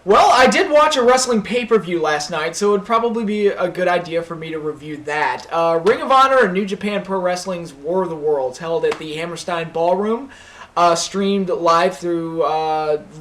Well, I did watch a wrestling pay-per-view last night, so it would probably be a good idea for me to review that. Ring of Honor and New Japan Pro Wrestling's War of the Worlds, held at the Hammerstein Ballroom, streamed live through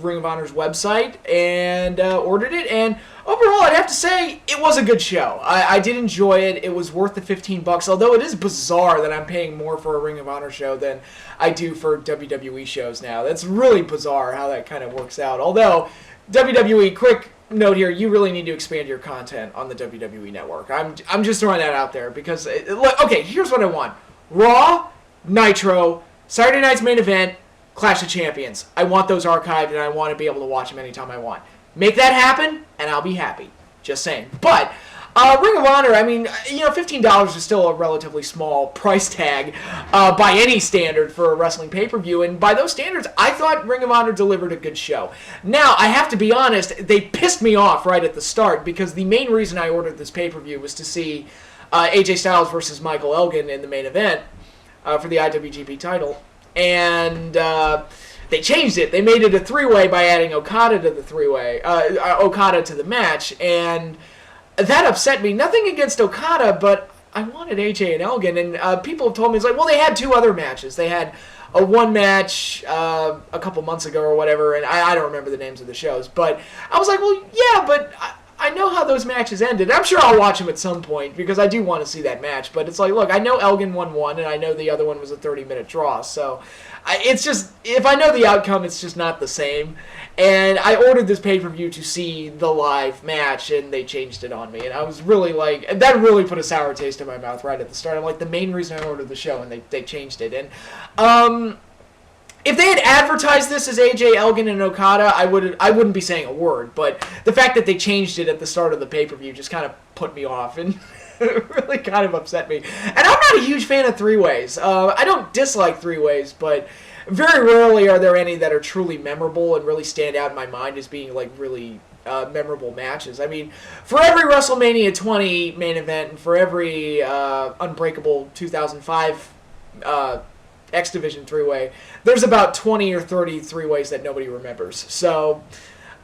Ring of Honor's website, and ordered it. And overall, I'd have to say it was a good show. I did enjoy it. It was worth the $15, although it is bizarre that I'm paying more for a Ring of Honor show than I do for WWE shows now. That's really bizarre how that kind of works out. Although, WWE, quick note here, you really need to expand your content on the WWE Network. I'm just throwing that out there because, okay, here's what I want. Raw, Nitro, Saturday night's main event, Clash of Champions. I want those archived, and I want to be able to watch them anytime I want. Make that happen, and I'll be happy. Just saying. But Ring of Honor, I mean, $15 is still a relatively small price tag by any standard for a wrestling pay-per-view, and by those standards, I thought Ring of Honor delivered a good show. Now, I have to be honest, they pissed me off right at the start, because the main reason I ordered this pay-per-view was to see AJ Styles versus Michael Elgin in the main event for the IWGP title, and they changed it. They made it a three-way by adding Okada to the Okada to the match, and that upset me. Nothing against Okada, but I wanted AJ and Elgin, and people have told me, it's like, well, they had two other matches. They had a one match a couple months ago or whatever, and I don't remember the names of the shows, but I was like, well, yeah, but I know how those matches ended. I'm sure I'll watch them at some point, because I do want to see that match, but it's like, look, I know Elgin won one, and I know the other one was a 30-minute draw, so it's just, if I know the outcome, it's just not the same. And I ordered this pay-per-view to see the live match, and they changed it on me. And I was really like, that really put a sour taste in my mouth right at the start. I'm like, the main reason I ordered the show, and they changed it. And if they had advertised this as AJ, Elgin, and Okada, I wouldn't be saying a word. But the fact that they changed it at the start of the pay-per-view just kind of put me off, and it really kind of upset me. And I'm not a huge fan of three-ways. I don't dislike three-ways, but very rarely are there any that are truly memorable and really stand out in my mind as being like really memorable matches. I mean, for every WrestleMania 20 main event and for every Unbreakable 2005 X Division three-way, there's about 20 or 30 three-ways that nobody remembers. So,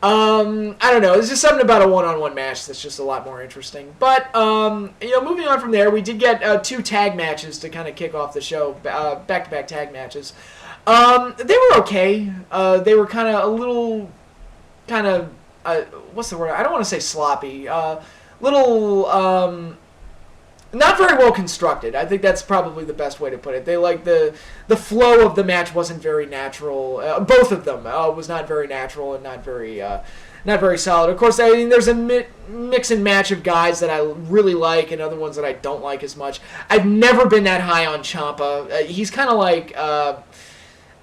I don't know. There's just something about a one-on-one match that's just a lot more interesting. But, moving on from there, we did get two tag matches to kind of kick off the show, back-to-back tag matches. They were okay. They were kind of a little, what's the word? I don't want to say sloppy. Not very well constructed. I think that's probably the best way to put it. They the flow of the match wasn't very natural. Both of them was not very natural and not very solid. Of course, I mean, there's a mix and match of guys that I really like and other ones that I don't like as much. I've never been that high on Ciampa. He's kind of like,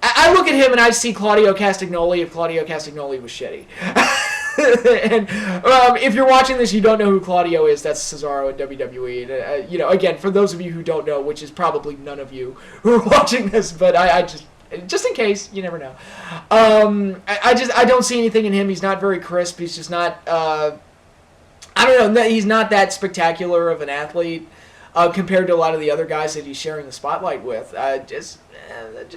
I look at him and I see Claudio Castagnoli if Claudio Castagnoli was shitty. And if you're watching this, you don't know who Claudio is. That's Cesaro in WWE. And, again, for those of you who don't know, which is probably none of you who are watching this, but I just in case, you never know. I don't see anything in him. He's not very crisp. He's just not. I don't know. He's not that spectacular of an athlete compared to a lot of the other guys that he's sharing the spotlight with. I just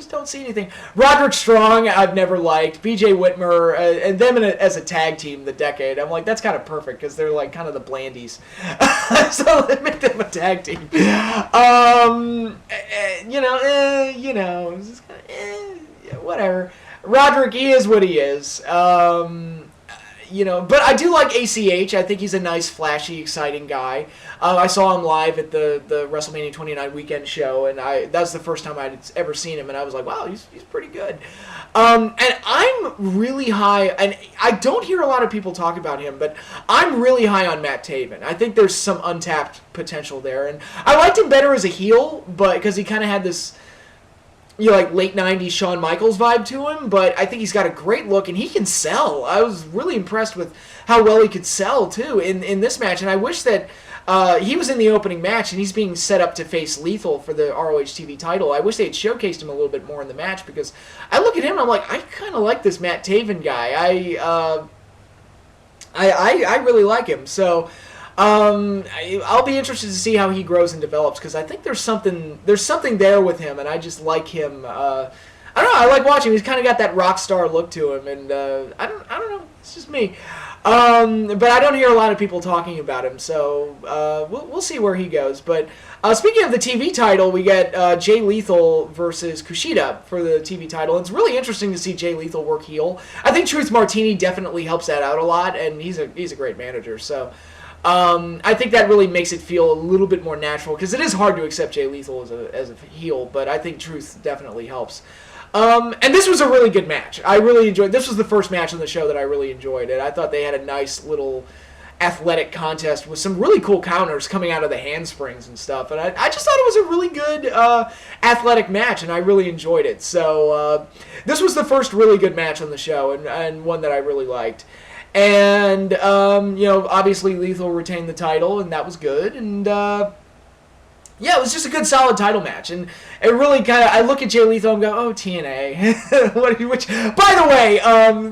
don't see anything. Roderick Strong, I've never liked. BJ Whitmer, and them as a tag team, the Decade. I'm like, that's kind of perfect because they're like kind of the Blandies. So let's make them a tag team. It's just kinda, whatever. Roderick, he is what he is. But I do like ACH. I think he's a nice, flashy, exciting guy. I saw him live at the WrestleMania 29 weekend show, and that was the first time I'd ever seen him, and I was like, wow, he's pretty good. And I'm really high, and I don't hear a lot of people talk about him, but I'm really high on Matt Taven. I think there's some untapped potential there, and I liked him better as a heel, but because he kind of had this late 90s Shawn Michaels vibe to him, but I think he's got a great look, and he can sell. I was really impressed with how well he could sell, too, in this match, and I wish that he was in the opening match, and he's being set up to face Lethal for the ROH TV title. I wish they had showcased him a little bit more in the match, because I look at him, and I'm like, I kind of like this Matt Taven guy. I really like him, so I'll be interested to see how he grows and develops, because I think there's something there with him, and I just like him. I don't know. I like watching him. He's kind of got that rock star look to him, and I don't know. It's just me. But I don't hear a lot of people talking about him, so we'll see where he goes. But speaking of the TV title, we get Jay Lethal versus Kushida for the TV title. It's really interesting to see Jay Lethal work heel. I think Truth Martini definitely helps that out a lot, and he's a great manager. So I think that really makes it feel a little bit more natural, because it is hard to accept Jay Lethal as a heel, but I think Truth definitely helps. And this was a really good match. I really enjoyed. This was the first match on the show that I really enjoyed, and I thought they had a nice little athletic contest with some really cool counters coming out of the handsprings and stuff. And I just thought it was a really good athletic match, and I really enjoyed it. So this was the first really good match on the show, and one that I really liked. And obviously Lethal retained the title, and that was good. And yeah, it was just a good, solid title match, and it really kind of. I look at Jay Lethal and go, "Oh, TNA." Which, by the way,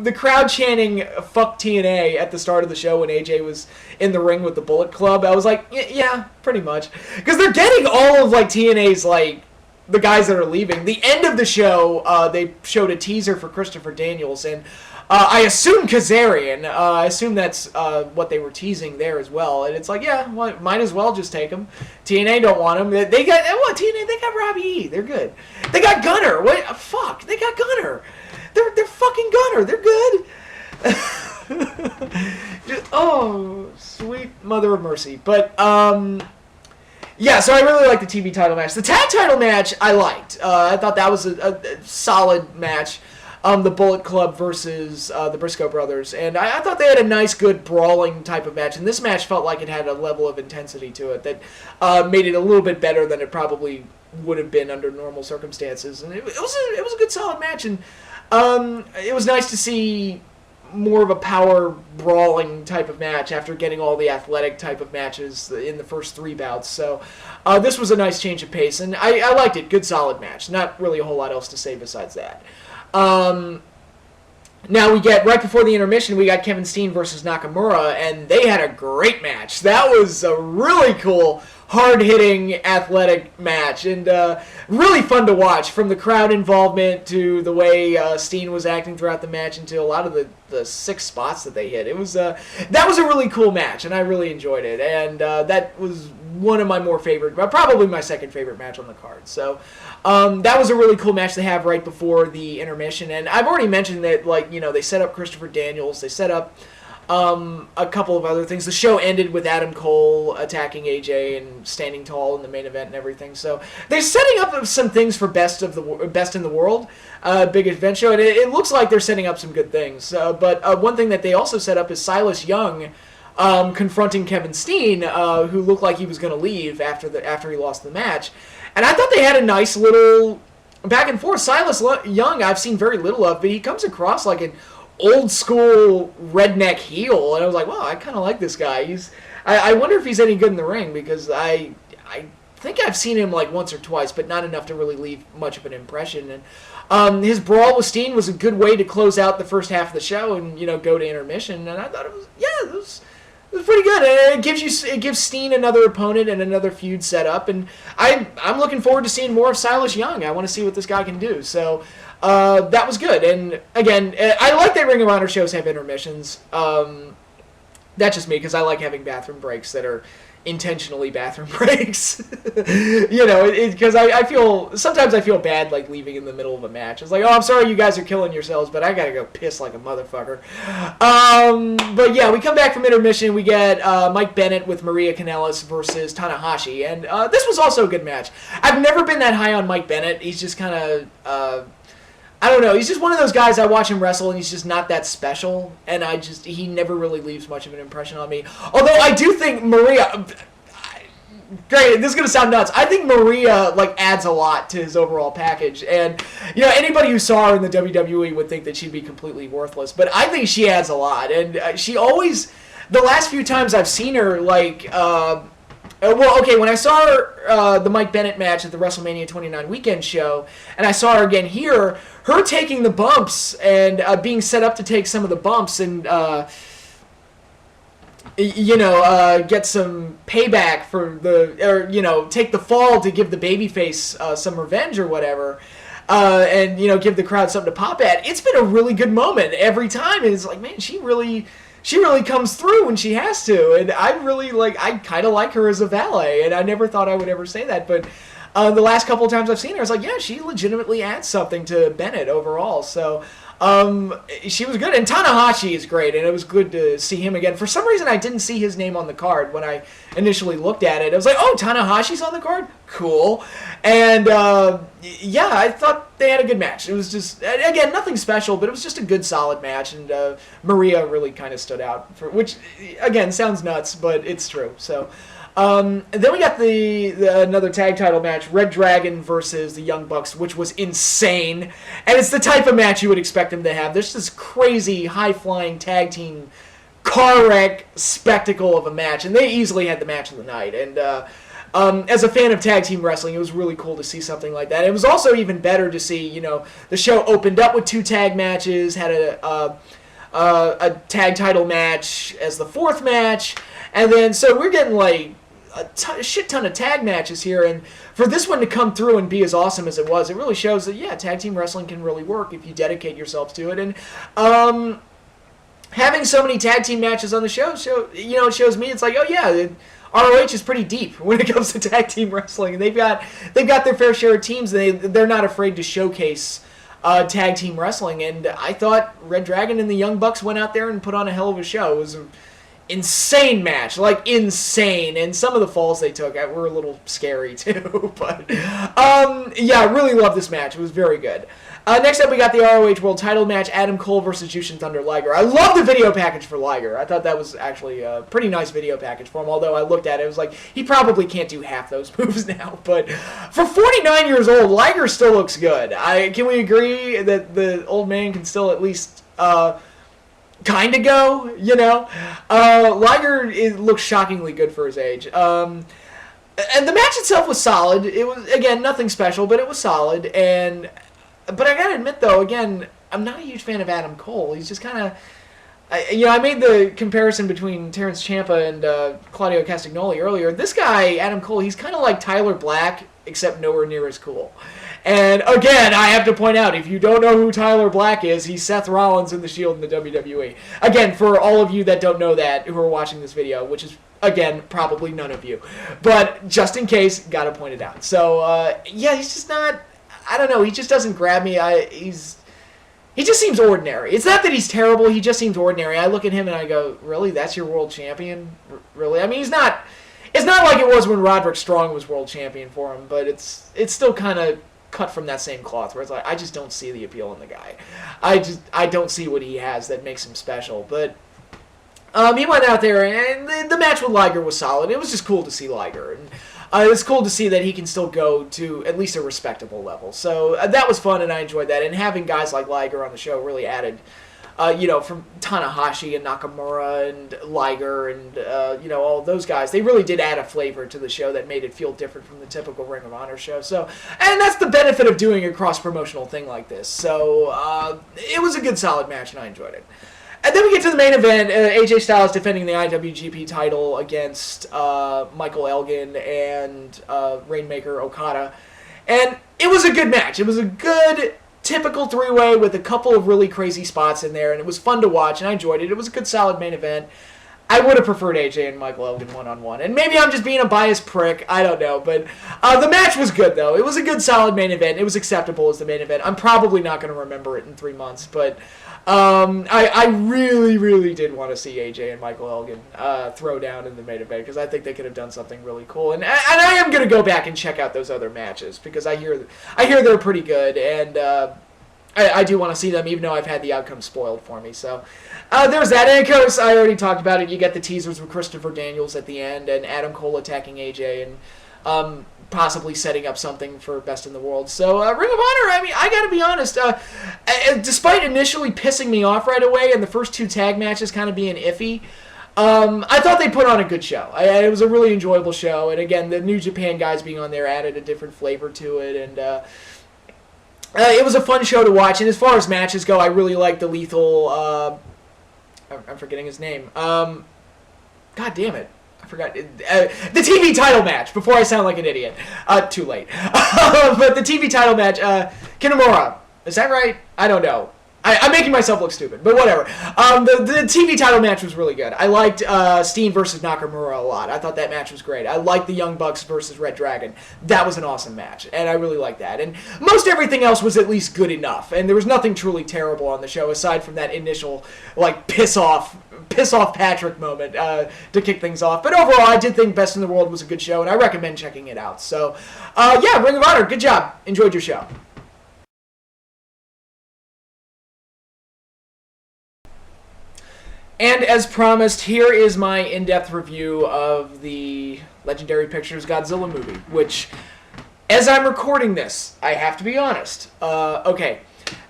the crowd chanting "fuck TNA" at the start of the show when AJ was in the ring with the Bullet Club, I was like, "Yeah, pretty much," because they're getting all of like TNA's like the guys that are leaving. The end of the show, they showed a teaser for Christopher Daniels, and I assume Kazarian. I assume that's what they were teasing there as well. And it's like, yeah, well, might as well just take him. TNA don't want him. They got TNA. They got Robbie E. They're good. They got Gunner. What? Fuck. They got Gunner. They're fucking Gunner. They're good. Oh, sweet mother of mercy. But yeah, so I really liked the TV title match. The tag title match I liked. I thought that was a solid match. The Bullet Club versus the Briscoe brothers, and I thought they had a nice, good brawling type of match. And this match felt like it had a level of intensity to it that made it a little bit better than it probably would have been under normal circumstances. And it was a good, solid match, and it was nice to see more of a power brawling type of match after getting all the athletic type of matches in the first 3 bouts. So this was a nice change of pace, and I liked it. Good, solid match. Not really a whole lot else to say besides that. Now we get, right before the intermission, we got Kevin Steen versus Nakamura, and they had a great match. That was a really cool, hard-hitting, athletic match, and really fun to watch, from the crowd involvement to the way Steen was acting throughout the match, and to a lot of the 6 spots that they hit. It was that was a really cool match, and I really enjoyed it, and that was one of my more favorite, probably my second favorite match on the card. So that was a really cool match to have right before the intermission. And I've already mentioned that, like, they set up Christopher Daniels, they set up a couple of other things. The show ended with Adam Cole attacking AJ and standing tall in the main event and everything. So they're setting up some things for Best in the World, big event show, and it looks like they're setting up some good things. But one thing that they also set up is Silas Young confronting Kevin Steen, who looked like he was going to leave after he lost the match. And I thought they had a nice little back and forth. Silas Young, I've seen very little of, but he comes across like an old school redneck heel, and I was like, wow, I kind of like this guy. I wonder if he's any good in the ring, because I think I've seen him like once or twice, but not enough to really leave much of an impression. And his brawl with Steen was a good way to close out the first half of the show and go to intermission. And I thought it was pretty good. And it gives Steen another opponent and another feud set up. And I'm looking forward to seeing more of Silas Young. I want to see what this guy can do. So that was good. And again, I like that Ring of Honor shows have intermissions. That's just me, because I like having bathroom breaks that are intentionally bathroom breaks. Because sometimes I feel bad like leaving in the middle of a match. It's like, oh, I'm sorry you guys are killing yourselves, but I gotta go piss like a motherfucker. But yeah, we come back from intermission. We get Mike Bennett with Maria Kanellis versus Tanahashi, and this was also a good match. I've never been that high on Mike Bennett. He's just kind of I don't know. He's just one of those guys, I watch him wrestle, and he's just not that special. And he never really leaves much of an impression on me. Although I do think Maria, great, this is going to sound nuts. I think Maria, adds a lot to his overall package. And, anybody who saw her in the WWE would think that she'd be completely worthless. But I think she adds a lot. And she always, the last few times I've seen her, when I saw her, the Mike Bennett match at the WrestleMania 29 weekend show, and I saw her again here, her taking the bumps and being set up to take some of the bumps and, get some payback take the fall to give the babyface some revenge or whatever, and, give the crowd something to pop at. It's been a really good moment every time, and it's like, man, she she really comes through when she has to, and I kind of like her as a valet, and I never thought I would ever say that, but the last couple of times I've seen her, I was like, yeah, she legitimately adds something to Bennett overall, so she was good, and Tanahashi is great, and it was good to see him again. For some reason, I didn't see his name on the card when I initially looked at it. I was like, oh, Tanahashi's on the card? Cool. And, yeah, I thought they had a good match. It was just, again, nothing special, but it was just a good, solid match, and Maria really kind of stood out, which, again, sounds nuts, but it's true, so... then we got the another tag title match, Red Dragon versus the Young Bucks, which was insane. And it's the type of match you would expect them to have. There's this crazy, high-flying tag team car wreck spectacle of a match. And they easily had the match of the night. And as a fan of tag team wrestling, it was really cool to see something like that. It was also even better to see, the show opened up with 2 tag matches, had a tag title match as the 4th match. And then, so we're getting, a shit ton of tag matches here, and for this one to come through and be as awesome as it was, it really shows that, yeah, tag team wrestling can really work if you dedicate yourselves to it, and having so many tag team matches on the show, it shows me, it's like, oh yeah, ROH is pretty deep when it comes to tag team wrestling, and they've got their fair share of teams, and they're not afraid to showcase tag team wrestling, and I thought Red Dragon and the Young Bucks went out there and put on a hell of a show. It was insane match, insane, and some of the falls they took were a little scary too, but yeah, I really love this match. It was very good. Next up, we got the ROH World Title match, Adam Cole versus Jushin Thunder Liger. I love the video package for Liger. I thought that was actually a pretty nice video package for him, although I looked at it, it was like, he probably can't do half those moves now, but for 49 years old, Liger still looks good. Can we agree that the old man can still at least kind of go, Liger looks shockingly good for his age. And the match itself was solid. It was, again, nothing special, but it was solid. But I gotta admit, though, again, I'm not a huge fan of Adam Cole. He's just kind of... I made the comparison between Terrence Ciampa and Claudio Castagnoli earlier. This guy, Adam Cole, he's kind of like Tyler Black, except nowhere near as cool. And again, I have to point out, if you don't know who Tyler Black is, he's Seth Rollins in the Shield in the WWE. Again, for all of you that don't know that, who are watching this video, which is, again, probably none of you. But just in case, gotta point it out. So, yeah, he's just not... I don't know, he just doesn't grab me. He just seems ordinary. It's not that he's terrible, he just seems ordinary. I look at him and I go, really? That's your world champion? Really? I mean, it's not like it was when Roderick Strong was world champion for him, but it's still kind of cut from that same cloth, where it's like, I just don't see the appeal in the guy. I don't see what he has that makes him special, but he went out there, and the match with Liger was solid. It was just cool to see Liger, and it was cool to see that he can still go to at least a respectable level. So that was fun, and I enjoyed that, and having guys like Liger on the show really added, from Tanahashi and Nakamura and Liger and, all those guys, they really did add a flavor to the show that made it feel different from the typical Ring of Honor show. So, and that's the benefit of doing a cross-promotional thing like this. So, it was a good, solid match, and I enjoyed it. And then we get to the main event, AJ Styles defending the IWGP title against Michael Elgin and Rainmaker Okada. And it was a good match. It was a good, typical three-way with a couple of really crazy spots in there, and it was fun to watch, and I enjoyed it. It was a good, solid main event. I would have preferred AJ and Michael Elgin one-on-one. And maybe I'm just being a biased prick. I don't know. But the match was good, though. It was a good, solid main event. It was acceptable as the main event. I'm probably not going to remember it in 3 months, but... I really, really did want to see AJ and Michael Elgin throw down in the main event, because I think they could have done something really cool. And I am going to go back and check out those other matches, because I hear they're pretty good, and I do want to see them, even though I've had the outcome spoiled for me. So there's that. And of course, I already talked about it. You get the teasers with Christopher Daniels at the end, and Adam Cole attacking AJ, and possibly setting up something for Best in the World. So, Ring of Honor, I mean, I gotta be honest, despite initially pissing me off right away and the first 2 tag matches kind of being iffy, I thought they put on a good show. It was a really enjoyable show, and again, the New Japan guys being on there added a different flavor to it, and it was a fun show to watch. And as far as matches go, I really liked the Lethal, I'm forgetting his name, God damn it. I forgot. The TV title match, before I sound like an idiot. Too late. But the TV title match, Kinemura. Is that right? I don't know. I'm making myself look stupid, but whatever. The TV title match was really good. I liked Steen versus Nakamura a lot. I thought that match was great. I liked the Young Bucks versus Red Dragon. That was an awesome match, and I really liked that. And most everything else was at least good enough, and there was nothing truly terrible on the show aside from that initial like piss off Patrick moment to kick things off. But overall, I did think Best in the World was a good show, and I recommend checking it out. So, yeah, Ring of Honor, good job. Enjoyed your show. And as promised, here is my in-depth review of the Legendary Pictures Godzilla movie, which, as I'm recording this, I have to be honest. Okay,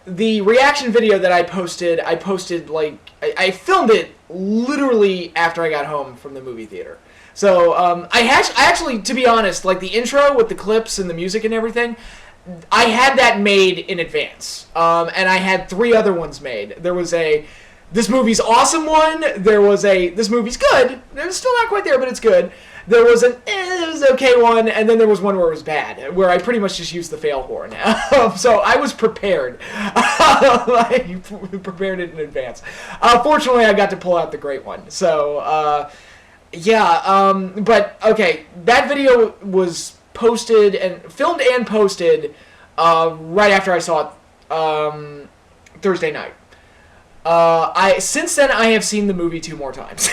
the reaction video that I posted like, I filmed it literally after I got home from the movie theater. So, I actually, to be honest, like the intro with the clips and the music and everything, I had that made in advance. And I had 3 other ones made. There was a "this movie's awesome" one. There was a "this movie's good." It's still not quite there, but it's good. There was an "it was okay" one, and then there was one where it was bad, where I pretty much just used the fail horn. So I was prepared. I prepared it in advance. Fortunately, I got to pull out the great one. So, yeah, but okay, that video was posted and filmed and posted right after I saw it Thursday night. Since then, I have seen the movie 2 more times.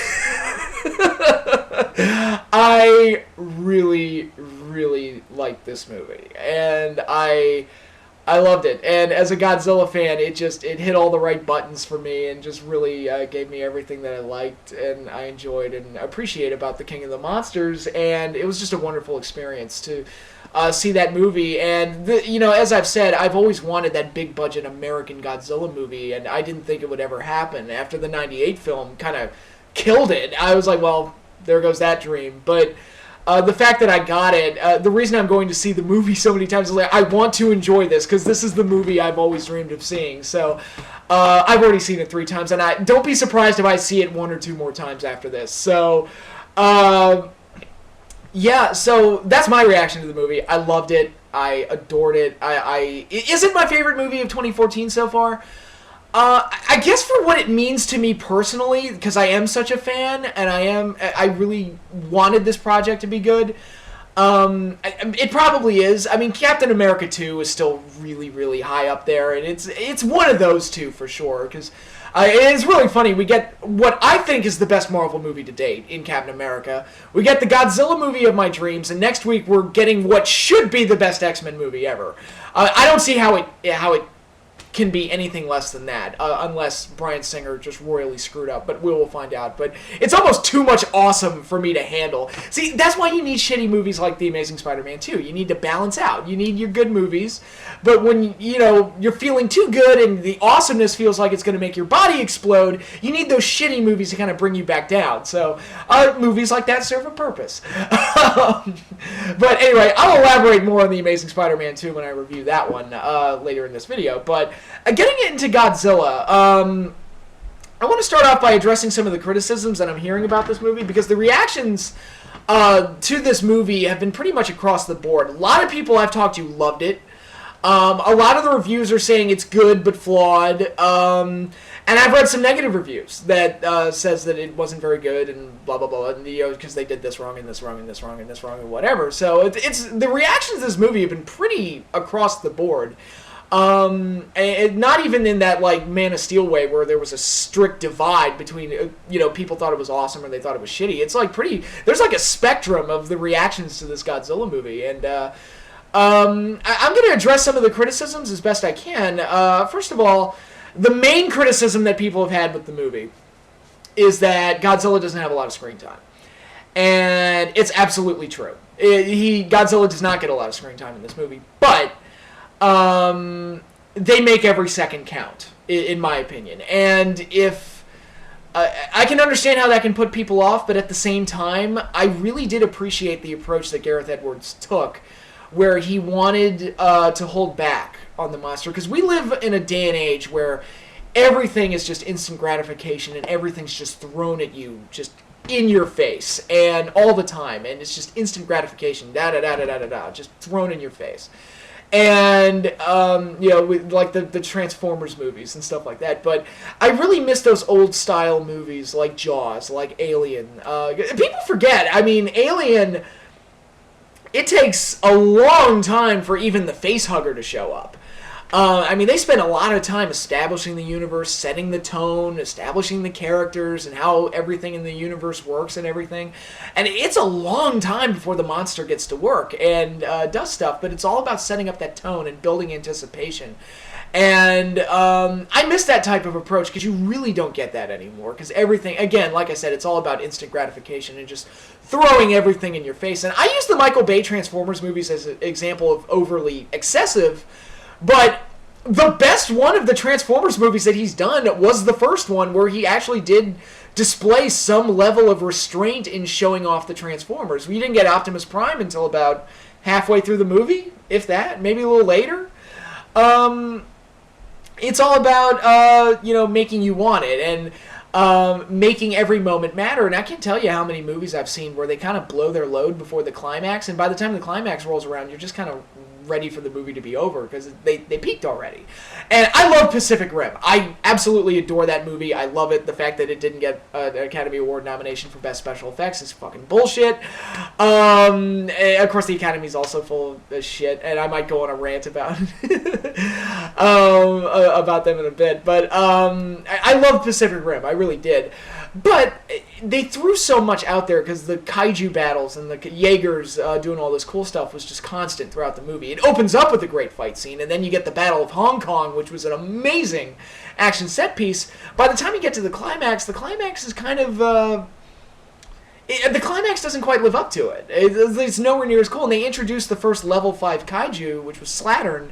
I really, really liked this movie, and I loved it. And as a Godzilla fan, it hit all the right buttons for me, and just really gave me everything that I liked and I enjoyed and appreciate about the King of the Monsters. And it was just a wonderful experience to see that movie. And as I've said, I've always wanted that big budget American Godzilla movie, and I didn't think it would ever happen. After the '98 film kind of killed it, I was like, well, there goes that dream. But the fact that I got it, the reason I'm going to see the movie so many times is like, I want to enjoy this because this is the movie I've always dreamed of seeing. So I've already seen it 3 times, and don't be surprised if I see it 1 or 2 more times after this. So yeah, so that's my reaction to the movie. I loved it. I adored it. Is it my favorite movie of 2014 so far? I guess for what it means to me personally, because I am such a fan, and I really wanted this project to be good. It probably is. I mean, Captain America 2 is still really, really high up there, and it's one of those 2 for sure, because it's really funny. We get what I think is the best Marvel movie to date in Captain America. We get the Godzilla movie of my dreams, and next week we're getting what should be the best X-Men movie ever. I don't see how it can be anything less than that, unless Bryan Singer just royally screwed up, but we'll find out. But it's almost too much awesome for me to handle. See, that's why you need shitty movies like The Amazing Spider-Man 2. You need to balance out. You need your good movies, but when you're feeling too good and the awesomeness feels like it's going to make your body explode, you need those shitty movies to kind of bring you back down. So movies like that serve a purpose. But anyway, I'll elaborate more on The Amazing Spider-Man 2 when I review that one later in this video. But getting into Godzilla, I want to start off by addressing some of the criticisms that I'm hearing about this movie, because the reactions to this movie have been pretty much across the board. A lot of people I've talked to loved it. A lot of the reviews are saying it's good but flawed. And I've read some negative reviews that says that it wasn't very good and blah blah blah, and because they did this wrong and this wrong and this wrong and this wrong and whatever. So it's the reactions to this movie have been pretty across the board. And not even in that like Man of Steel way where there was a strict divide between people thought it was awesome or they thought it was shitty. It's like there's like a spectrum of the reactions to this Godzilla movie, and I'm going to address some of the criticisms as best I can. First of all, the main criticism that people have had with the movie is that Godzilla doesn't have a lot of screen time. And it's absolutely true. Godzilla does not get a lot of screen time in this movie, but they make every second count, in my opinion. And if I can understand how that can put people off, but at the same time, I really did appreciate the approach that Gareth Edwards took, where he wanted to hold back on the monster, because we live in a day and age where everything is just instant gratification and everything's just thrown at you, just in your face and all the time, and it's just instant gratification, just thrown in your face. and with, like the Transformers movies and stuff like that. But I really miss those old style movies like Jaws, like Alien. People forget. I mean, Alien. It takes a long time for even the facehugger to show up. I mean, they spent a lot of time establishing the universe, setting the tone, establishing the characters, and how everything in the universe works and everything. And it's a long time before the monster gets to work and does stuff, but it's all about setting up that tone and building anticipation. And I miss that type of approach because you really don't get that anymore. Because everything, again, like I said, it's all about instant gratification and just throwing everything in your face. And I use the Michael Bay Transformers movies as an example of overly excessive. But the best one of the Transformers movies that he's done was the first one, where he actually did display some level of restraint in showing off the Transformers. We didn't get Optimus Prime until about halfway through the movie, if that, maybe a little later. It's all about, making you want it and making every moment matter. And I can't tell you how many movies I've seen where they kind of blow their load before the climax, and by the time the climax rolls around, you're just kind of ready for the movie to be over because they peaked already. And I love Pacific Rim. I absolutely adore that movie. I love it. The fact that it didn't get an Academy Award nomination for Best Special Effects is fucking bullshit. Of course, the Academy's also full of shit, and I might go on a rant about about them in a bit. But I love Pacific Rim. I really did. But they threw so much out there because the kaiju battles and the Jaegers doing all this cool stuff was just constant throughout the movie. It opens up with a great fight scene, and then you get the Battle of Hong Kong, which was an amazing action set piece. By the time you get to the climax is kind of... the climax doesn't quite live up to it. It's nowhere near as cool. And they introduced the first level 5 kaiju, which was Slattern,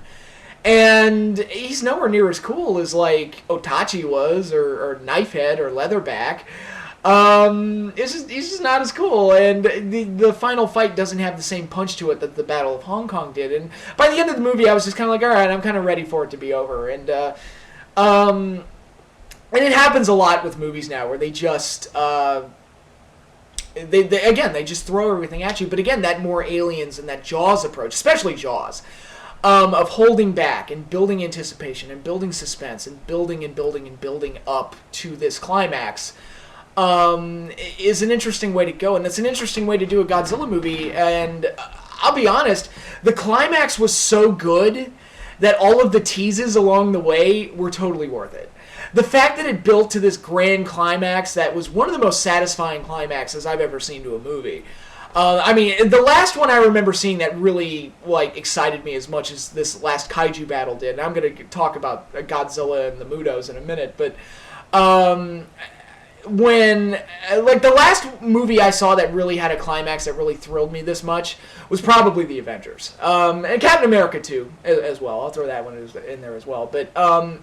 and he's nowhere near as cool as, like, Otachi was, or Knifehead, or Leatherback. He's just not as cool, and the final fight doesn't have the same punch to it that the Battle of Hong Kong did. And by the end of the movie, I was just kind of like, all right, I'm kind of ready for it to be over. And it happens a lot with movies now, where they just... They just throw everything at you. But again, that more Aliens and that Jaws approach, especially Jaws, of holding back and building anticipation and building suspense and building up to this climax, is an interesting way to go. And it's an interesting way to do a Godzilla movie. And I'll be honest, the climax was so good that all of the teases along the way were totally worth it. The fact that it built to this grand climax that was one of the most satisfying climaxes I've ever seen to a movie. I mean, the last one I remember seeing that really, like, excited me as much as this last kaiju battle did. And I'm going to talk about Godzilla and the Mutos in a minute, but when, like, the last movie I saw that really had a climax that really thrilled me this much was probably The Avengers. And Captain America 2 as well. I'll throw that one in there as well. But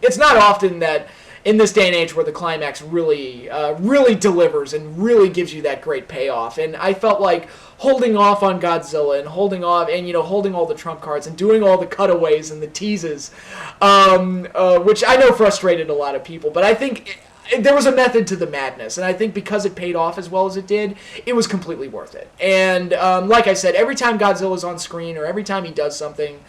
it's not often that in this day and age where the climax really delivers and really gives you that great payoff. And I felt like holding off on Godzilla and holding all the trump cards and doing all the cutaways and the teases, which I know frustrated a lot of people, but I think there was a method to the madness, and I think because it paid off as well as it did, it was completely worth it. And like I said, every time Godzilla's on screen or every time he does something,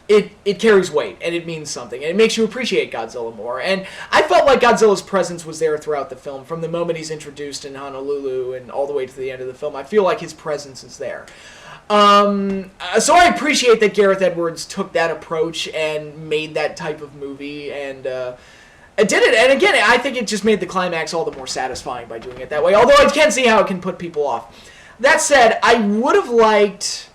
it carries weight, and it means something, and it makes you appreciate Godzilla more. And I felt like Godzilla's presence was there throughout the film, from the moment he's introduced in Honolulu and all the way to the end of the film. I feel like his presence is there. So I appreciate that Gareth Edwards took that approach and made that type of movie, and it did it. And again, I think it just made the climax all the more satisfying by doing it that way, although I can see how it can put people off. That said, I would have liked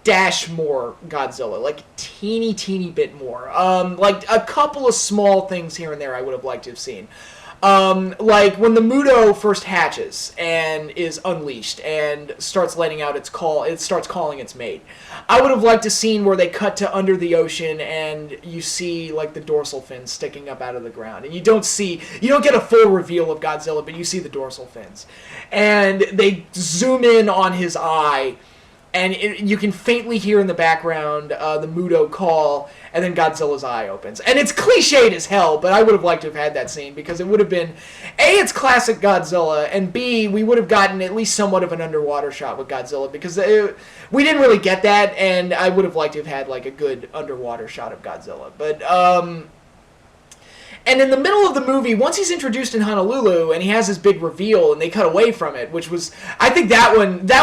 dash more Godzilla, like teeny bit more. Like a couple of small things here and there I would have liked to have seen. Like when the Muto first hatches and is unleashed and starts letting out its call, it starts calling its mate. I would have liked a scene where they cut to under the ocean and you see like the dorsal fins sticking up out of the ground, and you don't get a full reveal of Godzilla, but you see the dorsal fins, and they zoom in on his eye and you can faintly hear in the background the Muto call, and then Godzilla's eye opens. And it's cliched as hell, but I would have liked to have had that scene, because it would have been, A, it's classic Godzilla, and B, we would have gotten at least somewhat of an underwater shot with Godzilla, because we didn't really get that, and I would have liked to have had like a good underwater shot of Godzilla. But, and in the middle of the movie, once he's introduced in Honolulu and he has his big reveal and they cut away from it, which was, I think that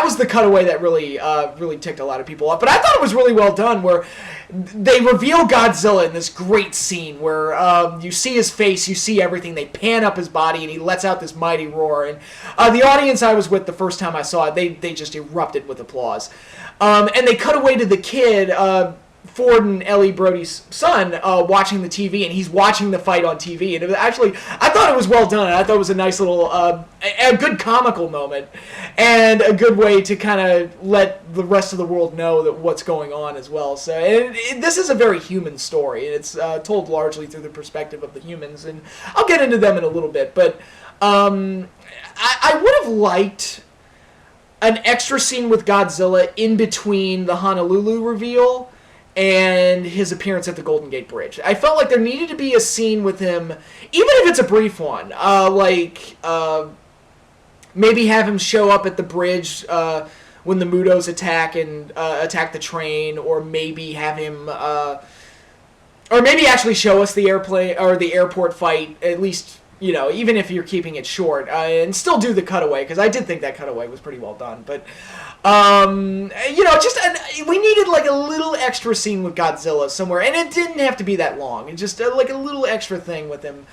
was the cutaway that really ticked a lot of people off. But I thought it was really well done, where they reveal Godzilla in this great scene where you see his face, you see everything, they pan up his body, and he lets out this mighty roar. And the audience I was with the first time I saw it, they just erupted with applause. And they cut away to the kid, Ford and Ellie Brody's son, watching the TV, and he's watching the fight on TV. And it was actually, I thought it was well done. I thought it was a nice little, a good comical moment, and a good way to kind of let the rest of the world know that what's going on as well. So this is a very human story, and it's told largely through the perspective of the humans, and I'll get into them in a little bit. But I would have liked an extra scene with Godzilla in between the Honolulu reveal and his appearance at the Golden Gate Bridge. I felt like there needed to be a scene with him, even if it's a brief one, maybe have him show up at the bridge when the Mutos attack the train, or maybe have him, or maybe actually show us the airplane or the airport fight, at least, you know, even if you're keeping it short, and still do the cutaway, because I did think that cutaway was pretty well done. But you know, we needed like a little extra scene with Godzilla somewhere, and it didn't have to be that long. It just like a little extra thing with him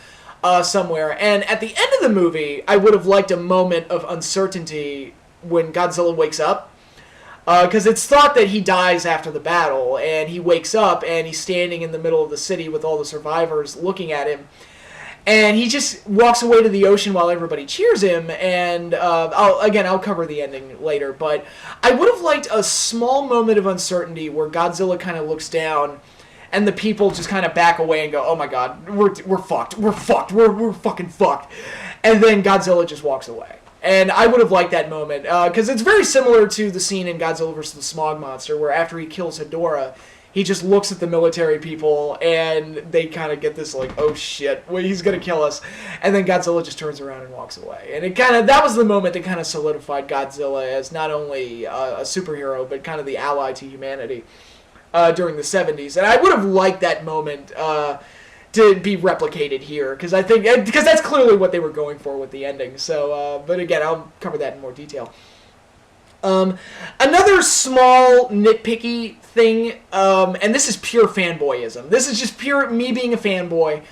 somewhere. And at the end of the movie, I would have liked a moment of uncertainty when Godzilla wakes up, because it's thought that he dies after the battle, and he wakes up and he's standing in the middle of the city with all the survivors looking at him. And he just walks away to the ocean while everybody cheers him, and I'll cover the ending later, but I would have liked a small moment of uncertainty where Godzilla kind of looks down, and the people just kind of back away and go, oh my god, we're fucked, we're fucking fucked, and then Godzilla just walks away. And I would have liked that moment, because it's very similar to the scene in Godzilla vs. the Smog Monster, where after he kills Hedorah, he just looks at the military people, and they kind of get this, like, oh shit, well, he's gonna kill us. And then Godzilla just turns around and walks away. And that was the moment that kind of solidified Godzilla as not only a superhero, but kind of the ally to humanity during the 70s. And I would have liked that moment to be replicated here, because that's clearly what they were going for with the ending. So, but again, I'll cover that in more detail. Another small nitpicky thing, and this is pure fanboyism. This is just pure me being a fanboy.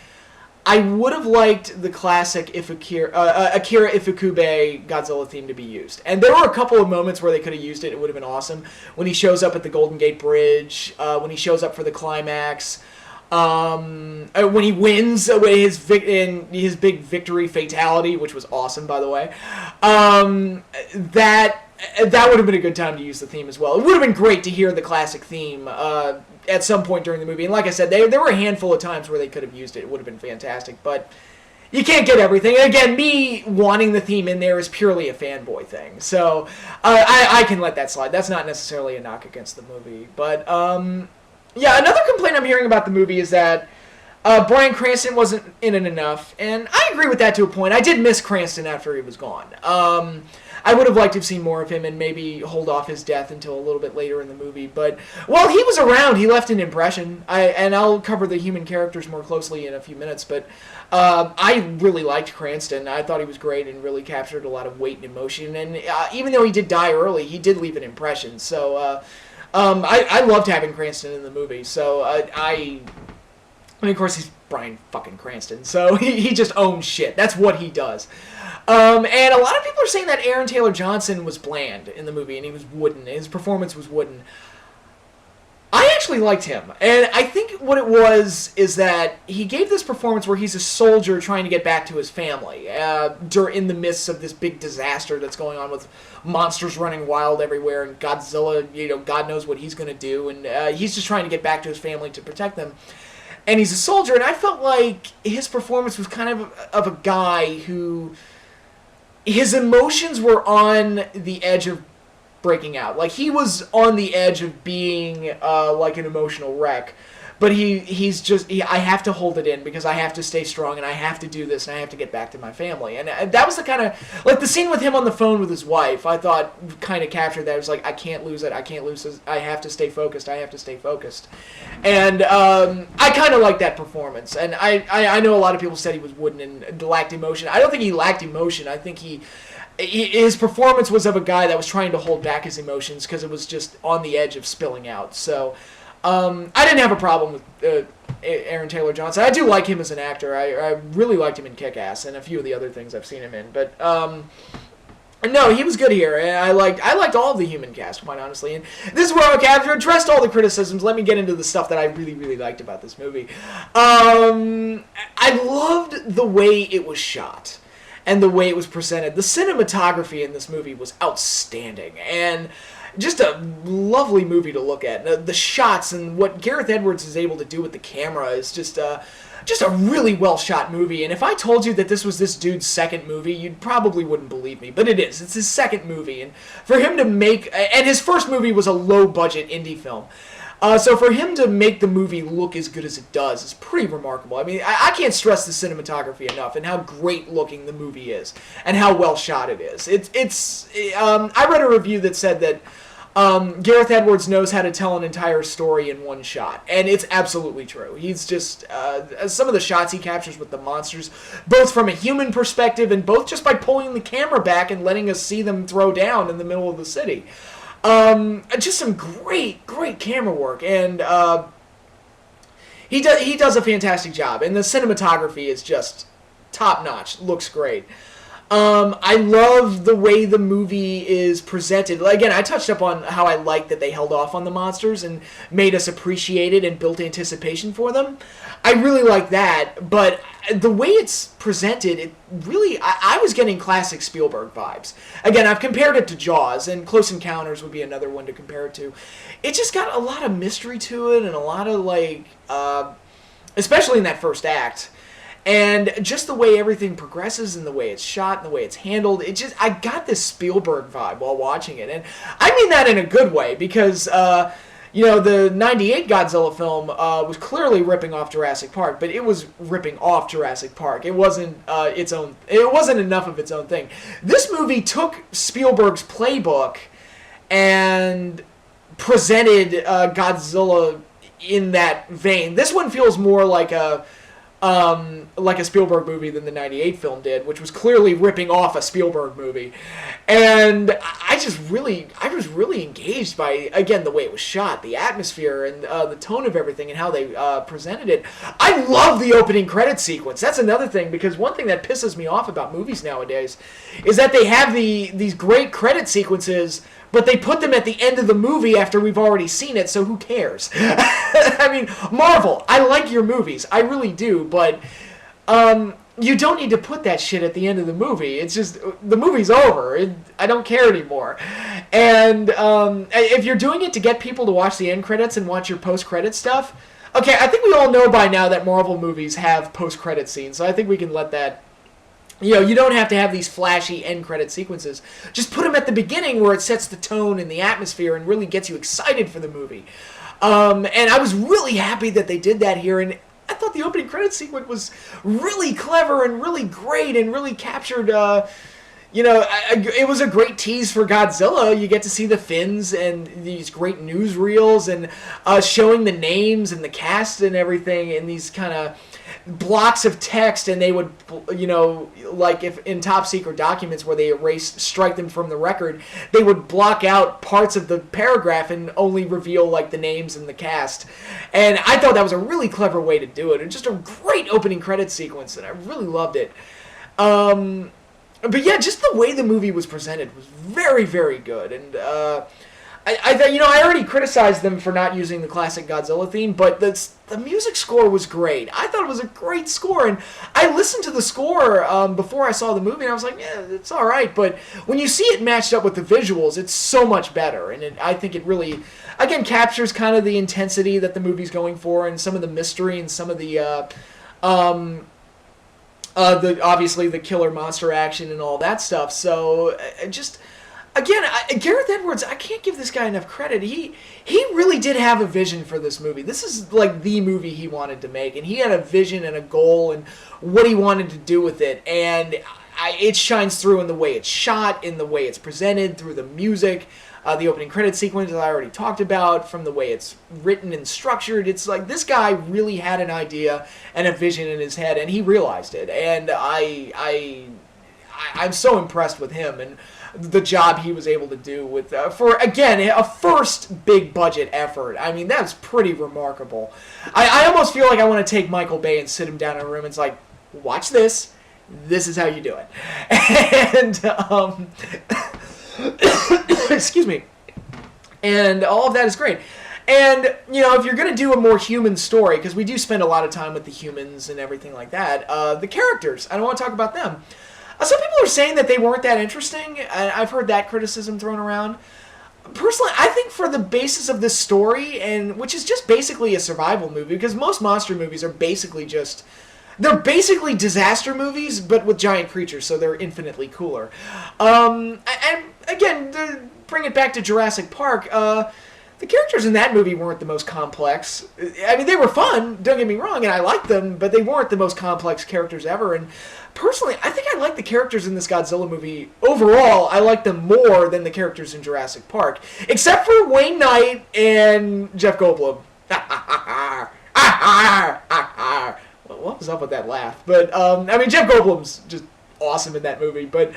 I would have liked the classic Akira Ifukube Godzilla theme to be used. And there were a couple of moments where they could have used it. It would have been awesome. When he shows up at the Golden Gate Bridge, when he shows up for the climax, when he wins his big victory fatality, which was awesome, by the way, that would have been a good time to use the theme as well. It would have been great to hear the classic theme at some point during the movie. And like I said, there were a handful of times where they could have used it. It would have been fantastic. But you can't get everything. And again, me wanting the theme in there is purely a fanboy thing. So I can let that slide. That's not necessarily a knock against the movie. But yeah, another complaint I'm hearing about the movie is that Bryan Cranston wasn't in it enough. And I agree with that to a point. I did miss Cranston after he was gone. I would have liked to have seen more of him and maybe hold off his death until a little bit later in the movie. But while he was around, he left an impression. And I'll cover the human characters more closely in a few minutes. But I really liked Cranston. I thought he was great and really captured a lot of weight and emotion. And even though he did die early, he did leave an impression. So I loved having Cranston in the movie. So I mean, of course, he's Bryan fucking Cranston. So he just owns shit. That's what he does. And a lot of people are saying that Aaron Taylor Johnson was bland in the movie, and he was wooden. His performance was wooden. I actually liked him, and I think what it was is that he gave this performance where he's a soldier trying to get back to his family in the midst of this big disaster that's going on with monsters running wild everywhere, and Godzilla, you know, God knows what he's going to do, and he's just trying to get back to his family to protect them. And he's a soldier, and I felt like his performance was kind of a guy who... his emotions were on the edge of breaking out. Like, he was on the edge of being like an emotional wreck. But he's just, I have to hold it in because I have to stay strong and I have to do this and I have to get back to my family. And that was the kind of, like the scene with him on the phone with his wife, I thought kind of captured that. It was like, I can't lose it, I can't lose this, I have to stay focused, I have to stay focused. And I kind of like that performance. And I know a lot of people said he was wooden and lacked emotion. I don't think he lacked emotion. I think his performance was of a guy that was trying to hold back his emotions because it was just on the edge of spilling out. So I didn't have a problem with Aaron Taylor Johnson. I do like him as an actor. I really liked him in Kick-Ass and a few of the other things I've seen him in. But no, he was good here. And I liked all of the human cast, quite honestly. And this is where I've addressed all the criticisms. Let me get into the stuff that I really, really liked about this movie. I loved the way it was shot and the way it was presented. The cinematography in this movie was outstanding. And just a lovely movie to look at. The shots and what Gareth Edwards is able to do with the camera is just a really well shot movie. And if I told you that this was this dude's second movie, you probably wouldn't believe me. But it is. It's his second movie. And for him to make... And his first movie was a low budget indie film. So for him to make the movie look as good as it does is pretty remarkable. I mean, I can't stress the cinematography enough and how great looking the movie is and how well shot it is. I read a review that said that Gareth Edwards knows how to tell an entire story in one shot, and it's absolutely true. He's just some of the shots he captures with the monsters, both from a human perspective and both just by pulling the camera back and letting us see them throw down in the middle of the city. Just some great camera work, and he does a fantastic job, and the cinematography is just top notch. Looks great. I love the way the movie is presented. Again, I touched up on how I like that they held off on the monsters and made us appreciate it and built anticipation for them. I really like that, but the way it's presented, it really, I was getting classic Spielberg vibes. Again, I've compared it to Jaws, and Close Encounters would be another one to compare it to. It just got a lot of mystery to it and a lot of, especially in that first act. And just the way everything progresses and the way it's shot and the way it's handled, I got this Spielberg vibe while watching it. And I mean that in a good way because, the 98 Godzilla film was clearly ripping off Jurassic Park, but it was ripping off Jurassic Park. It wasn't it wasn't enough of its own thing. This movie took Spielberg's playbook and presented Godzilla in that vein. This one feels more like a Spielberg movie than the 98 film did, which was clearly ripping off a Spielberg movie. And I was really engaged by, again, the way it was shot, the atmosphere, and the tone of everything, and how they presented it. I love the opening credit sequence. That's another thing, because one thing that pisses me off about movies nowadays is that they have these great credit sequences, but they put them at the end of the movie after we've already seen it, so who cares? I mean, Marvel, I like your movies. I really do, but you don't need to put that shit at the end of the movie. It's just, the movie's over. I don't care anymore. And if you're doing it to get people to watch the end credits and watch your post-credit stuff, okay, I think we all know by now that Marvel movies have post-credit scenes, so I think we can let that... you don't have to have these flashy end credit sequences. Just put them at the beginning where it sets the tone and the atmosphere and really gets you excited for the movie. And I was really happy that they did that here, and I thought the opening credit sequence was really clever and really great and really captured, it was a great tease for Godzilla. You get to see the fins and these great newsreels and showing the names and the cast and everything in these kind of blocks of text, and they would, like if in top secret documents where they strike them from the record, they would block out parts of the paragraph and only reveal like the names and the cast. And I thought that was a really clever way to do it, and just a great opening credit sequence, and I really loved it. But yeah, just the way the movie was presented was very, very good, and I already criticized them for not using the classic Godzilla theme, but the music score was great. I thought it was a great score, and I listened to the score before I saw the movie, and I was like, yeah, it's all right. But when you see it matched up with the visuals, it's so much better, and I think it really, again, captures kind of the intensity that the movie's going for, and some of the mystery, and some of the obviously the killer monster action and all that stuff. So again, Gareth Edwards, I can't give this guy enough credit. He really did have a vision for this movie. This is like the movie he wanted to make, and he had a vision and a goal and what he wanted to do with it. And it shines through in the way it's shot, in the way it's presented, through the music, the opening credit sequence that I already talked about, from the way it's written and structured. It's like this guy really had an idea and a vision in his head, and he realized it. And I'm so impressed with him and the job he was able to do with, for, again, a first big budget effort. I mean, that's pretty remarkable. I almost feel like I want to take Michael Bay and sit him down in a room and it's like, watch this. This is how you do it. And, excuse me. And all of that is great. And, you know, if you're going to do a more human story, because we do spend a lot of time with the humans and everything like that, the characters, I don't want to talk about them. Some people are saying that they weren't that interesting. I've heard that criticism thrown around. Personally, I think for the basis of this story, and which is just basically a survival movie, because most monster movies are basically just... They're basically disaster movies, but with giant creatures, so they're infinitely cooler. And again, to bring it back to Jurassic Park, the characters in that movie weren't the most complex. I mean, they were fun, don't get me wrong, and I liked them, but they weren't the most complex characters ever. And personally, I think I like the characters in this Godzilla movie. Overall, I like them more than the characters in Jurassic Park. Except for Wayne Knight and Jeff Goldblum. What was up with that laugh? But, I mean, Jeff Goldblum's just awesome in that movie. But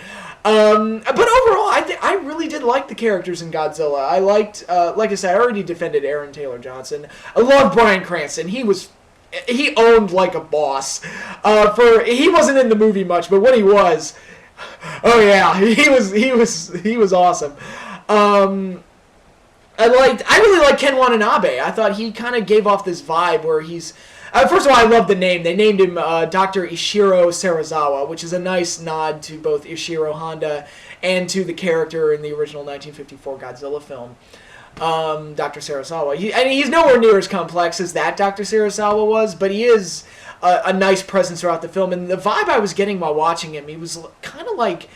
overall, I really did like the characters in Godzilla. I liked, like I said, I already defended Aaron Taylor Johnson. I love Bryan Cranston. He owned like a boss. He wasn't in the movie much, but when he was, oh yeah, he was awesome. I really like Ken Watanabe. I thought he kind of gave off this vibe where he's... first of all, I love the name. They named him Dr. Ishiro Serizawa, which is a nice nod to both Ishiro Honda and to the character in the original 1954 Godzilla film. Dr. Serizawa. He's nowhere near as complex as that Dr. Serizawa was, but he is a nice presence throughout the film. And the vibe I was getting while watching him, he was kind of like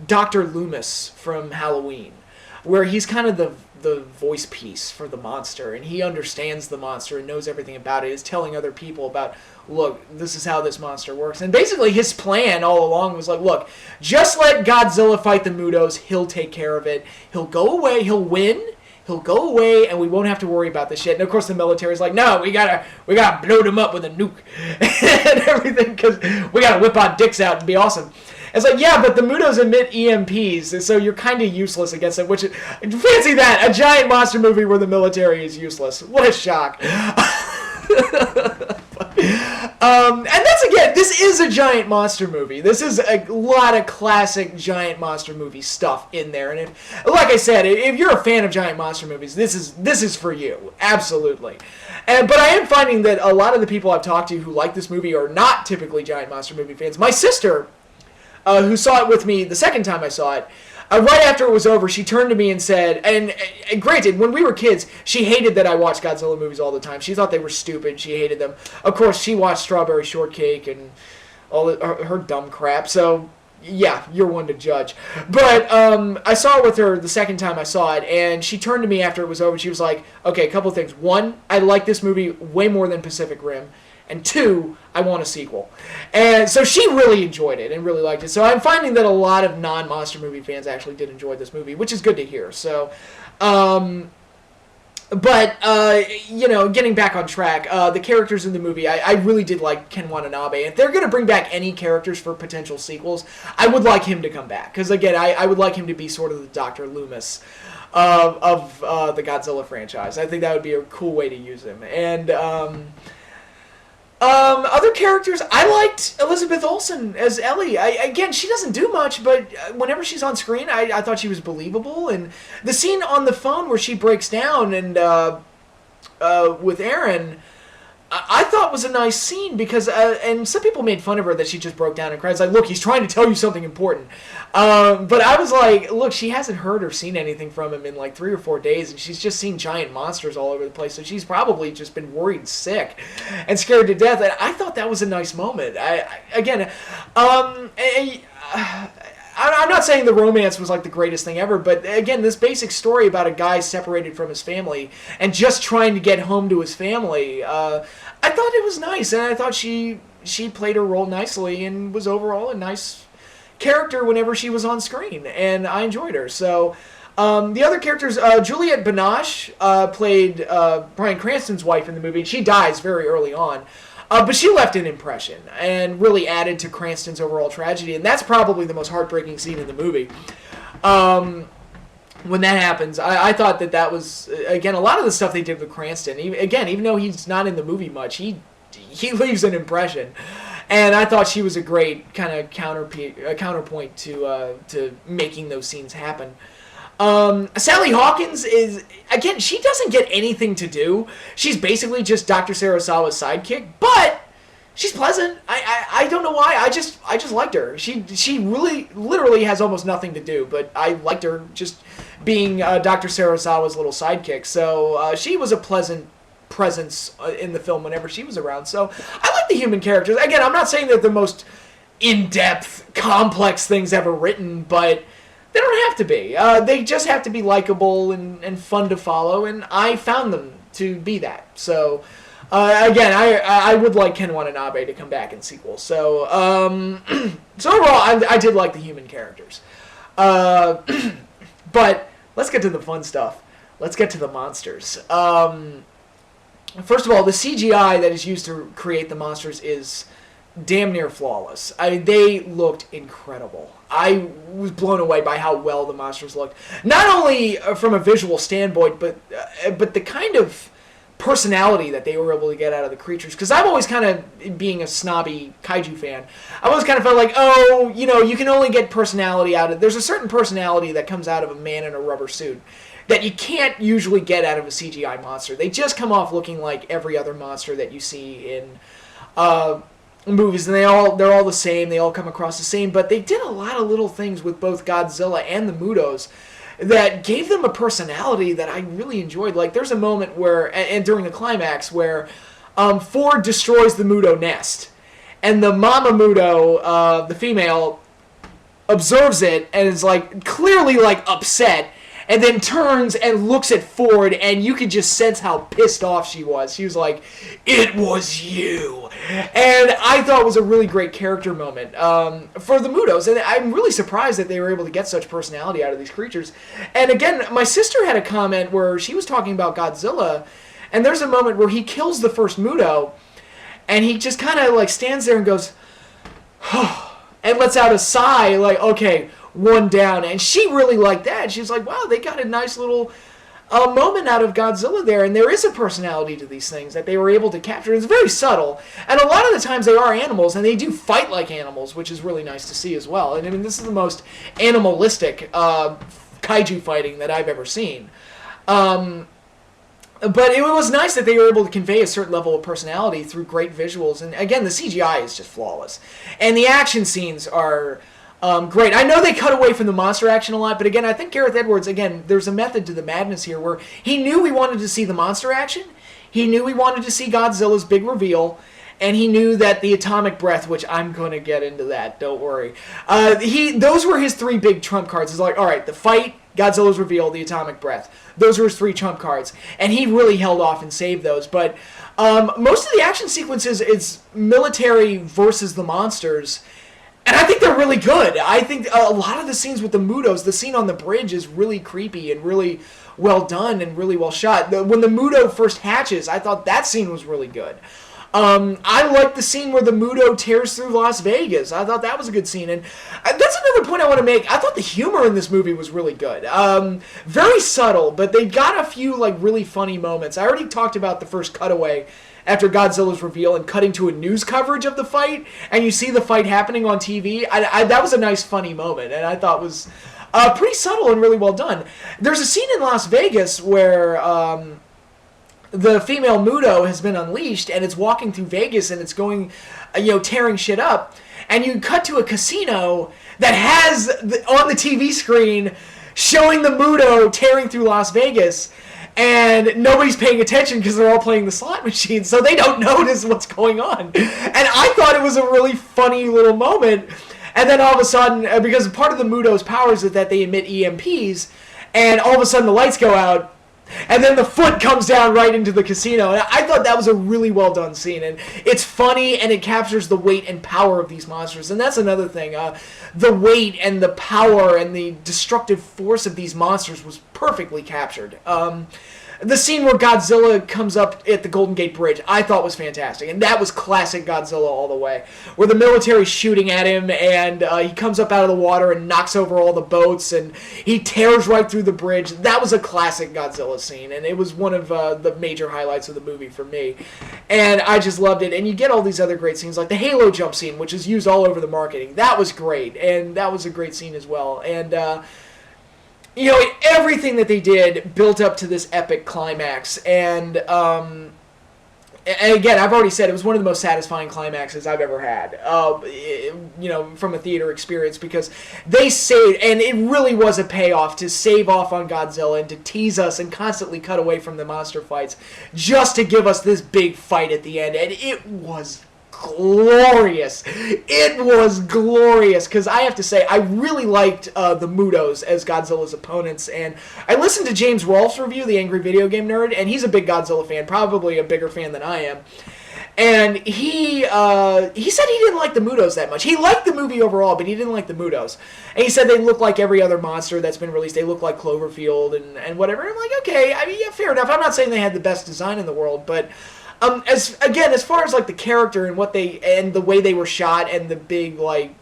Dr. Loomis from Halloween, where he's kind of the voice piece for the monster, and he understands the monster and knows everything about it, is telling other people about, look, this is how this monster works. And basically his plan all along was like, look, just let Godzilla fight the Mutos, he'll take care of it, he'll go away, he'll win, he'll go away, and we won't have to worry about this shit. And of course the military's like, no, we gotta blow them up with a nuke and everything, because we gotta whip our dicks out and be awesome. It's like, yeah, but the Mutos emit EMPs, so you're kind of useless against it, which, fancy that, a giant monster movie where the military is useless. What a shock. And that's, again, this is a giant monster movie. This is a lot of classic giant monster movie stuff in there. And like I said, if you're a fan of giant monster movies, this is for you. Absolutely. But I am finding that a lot of the people I've talked to who like this movie are not typically giant monster movie fans. My sister... who saw it with me the second time I saw it, right after it was over, she turned to me and said, and granted, when we were kids, she hated that I watched Godzilla movies all the time. She thought they were stupid. She hated them. Of course, she watched Strawberry Shortcake and all her dumb crap, so yeah, you're one to judge. But I saw it with her the second time I saw it, and she turned to me after it was over, and she was like, okay, a couple of things. One, I like this movie way more than Pacific Rim. And two, I want a sequel. And so she really enjoyed it and really liked it. So I'm finding that a lot of non-monster movie fans actually did enjoy this movie, which is good to hear. So, you know, getting back on track, the characters in the movie, I really did like Ken Watanabe. If they're going to bring back any characters for potential sequels, I would like him to come back. Because, again, I would like him to be sort of the Dr. Loomis of the Godzilla franchise. I think that would be a cool way to use him. And... other characters, I liked Elizabeth Olsen as Ellie. Again, she doesn't do much, but whenever she's on screen, I thought she was believable. And the scene on the phone where she breaks down and with Aaron, I thought was a nice scene because, and some people made fun of her that she just broke down and cried. It's like, look, he's trying to tell you something important. But I was like, look, she hasn't heard or seen anything from him in like 3 or 4 days, and she's just seen giant monsters all over the place, so she's probably just been worried sick and scared to death. And I thought that was a nice moment. I I'm not saying the romance was like the greatest thing ever, but again, this basic story about a guy separated from his family and just trying to get home to his family, I thought it was nice, and I thought she played her role nicely and was overall a nice character whenever she was on screen, and I enjoyed her. So the other characters, Juliette Binoche played Bryan Cranston's wife in the movie, and she dies very early on. But she left an impression and really added to Cranston's overall tragedy, and that's probably the most heartbreaking scene in the movie. When that happens, I thought that was, again, a lot of the stuff they did with Cranston. Even though he's not in the movie much, he leaves an impression. And I thought she was a great kind of counterpoint to making those scenes happen. Sally Hawkins is, again, she doesn't get anything to do. She's basically just Dr. Sarasawa's sidekick, but she's pleasant. I don't know why. I just liked her. She really, literally has almost nothing to do, but I liked her just being Dr. Sarasawa's little sidekick. So she was a pleasant presence in the film whenever she was around. So I like the human characters. Again, I'm not saying they're the most in-depth, complex things ever written, but they don't have to be. They just have to be likable and fun to follow, and I found them to be that. So, again, I would like Ken Watanabe to come back in sequels. So, so overall, I did like the human characters. But let's get to the fun stuff. Let's get to the monsters. First of all, the CGI that is used to create the monsters is damn near flawless. They looked incredible. I was blown away by how well the monsters looked. Not only from a visual standpoint, but the kind of personality that they were able to get out of the creatures. Because I've always kind of, being a snobby kaiju fan, I've always kind of felt like, oh, you can only get personality out of... There's a certain personality that comes out of a man in a rubber suit that you can't usually get out of a CGI monster. They just come off looking like every other monster that you see in movies, and they're all the same. They all come across the same, but they did a lot of little things with both Godzilla and the Mutos that gave them a personality that I really enjoyed. Like, there's a moment where, and during the climax, where Ford destroys the Muto nest, and the Mama Muto, the female, observes it and is like clearly like upset, and then turns and looks at Ford, and you could just sense how pissed off she was. She was like, "It was you." And I thought it was a really great character moment for the Mutos. And I'm really surprised that they were able to get such personality out of these creatures. And again, my sister had a comment where she was talking about Godzilla, and there's a moment where he kills the first Muto, and he just kind of like stands there and goes, and lets out a sigh, like, okay, one down. And she really liked that. She was like, wow, they got a nice little moment out of Godzilla there, and there is a personality to these things that they were able to capture. It's very subtle, and a lot of the times they are animals, and they do fight like animals, which is really nice to see as well. And I mean, this is the most animalistic kaiju fighting that I've ever seen. But it was nice that they were able to convey a certain level of personality through great visuals. And again, the CGI is just flawless. And the action scenes are great. I know they cut away from the monster action a lot, but again, I think Gareth Edwards, again, there's a method to the madness here where he knew we wanted to see the monster action, he knew we wanted to see Godzilla's big reveal, and he knew that the atomic breath, which I'm going to get into that, don't worry. Those were his three big trump cards. It's like, all right, the fight, Godzilla's reveal, the atomic breath. Those were his three trump cards, and he really held off and saved those. But most of the action sequences is military versus the monsters, and I think they're really good. I think a lot of the scenes with the Mutos, the scene on the bridge is really creepy and really well done and really well shot. When the Muto first hatches, I thought that scene was really good. I like the scene where the Muto tears through Las Vegas. I thought that was a good scene. And that's another point I want to make. I thought the humor in this movie was really good. Very subtle, but they got a few like really funny moments. I already talked about the first cutaway after Godzilla's reveal and cutting to a news coverage of the fight, and you see the fight happening on TV. That was a nice, funny moment, and I thought was pretty subtle and really well done. There's a scene in Las Vegas where the female Muto has been unleashed, and it's walking through Vegas, and it's going, tearing shit up. And you cut to a casino that has, on the TV screen, showing the Muto tearing through Las Vegas, and nobody's paying attention because they're all playing the slot machine, so they don't notice what's going on. And I thought it was a really funny little moment. And And then all of a sudden, because part of the Muto's powers is that they emit EMPs, and all of a sudden the lights go out, and then the foot comes down right into the casino. And I thought that was a really well done scene. And it's funny, and it captures the weight and power of these monsters. And that's another thing. The weight and the power and the destructive force of these monsters was perfectly captured. The scene where Godzilla comes up at the Golden Gate Bridge, I thought was fantastic. And that was classic Godzilla all the way. Where the military's shooting at him, and he comes up out of the water and knocks over all the boats, and he tears right through the bridge. That was a classic Godzilla scene, and it was one of the major highlights of the movie for me. And I just loved it. And you get all these other great scenes, like the Halo jump scene, which is used all over the marketing. That was great, and that was a great scene as well. And, everything that they did built up to this epic climax, and again, I've already said it was one of the most satisfying climaxes I've ever had, from a theater experience, because they saved, and it really was a payoff to save off on Godzilla and to tease us and constantly cut away from the monster fights just to give us this big fight at the end, and it was glorious. It was glorious, because I have to say, I really liked the Mutos as Godzilla's opponents, and I listened to James Rolfe's review, the Angry Video Game Nerd, and he's a big Godzilla fan, probably a bigger fan than I am, and he said he didn't like the Mutos that much. He liked the movie overall, but he didn't like the Mutos, and he said they look like every other monster that's been released. They look like Cloverfield and whatever. I'm like, okay, I mean, yeah, fair enough. I'm not saying they had the best design in the world, but as far as like the character and the way they were shot and the big like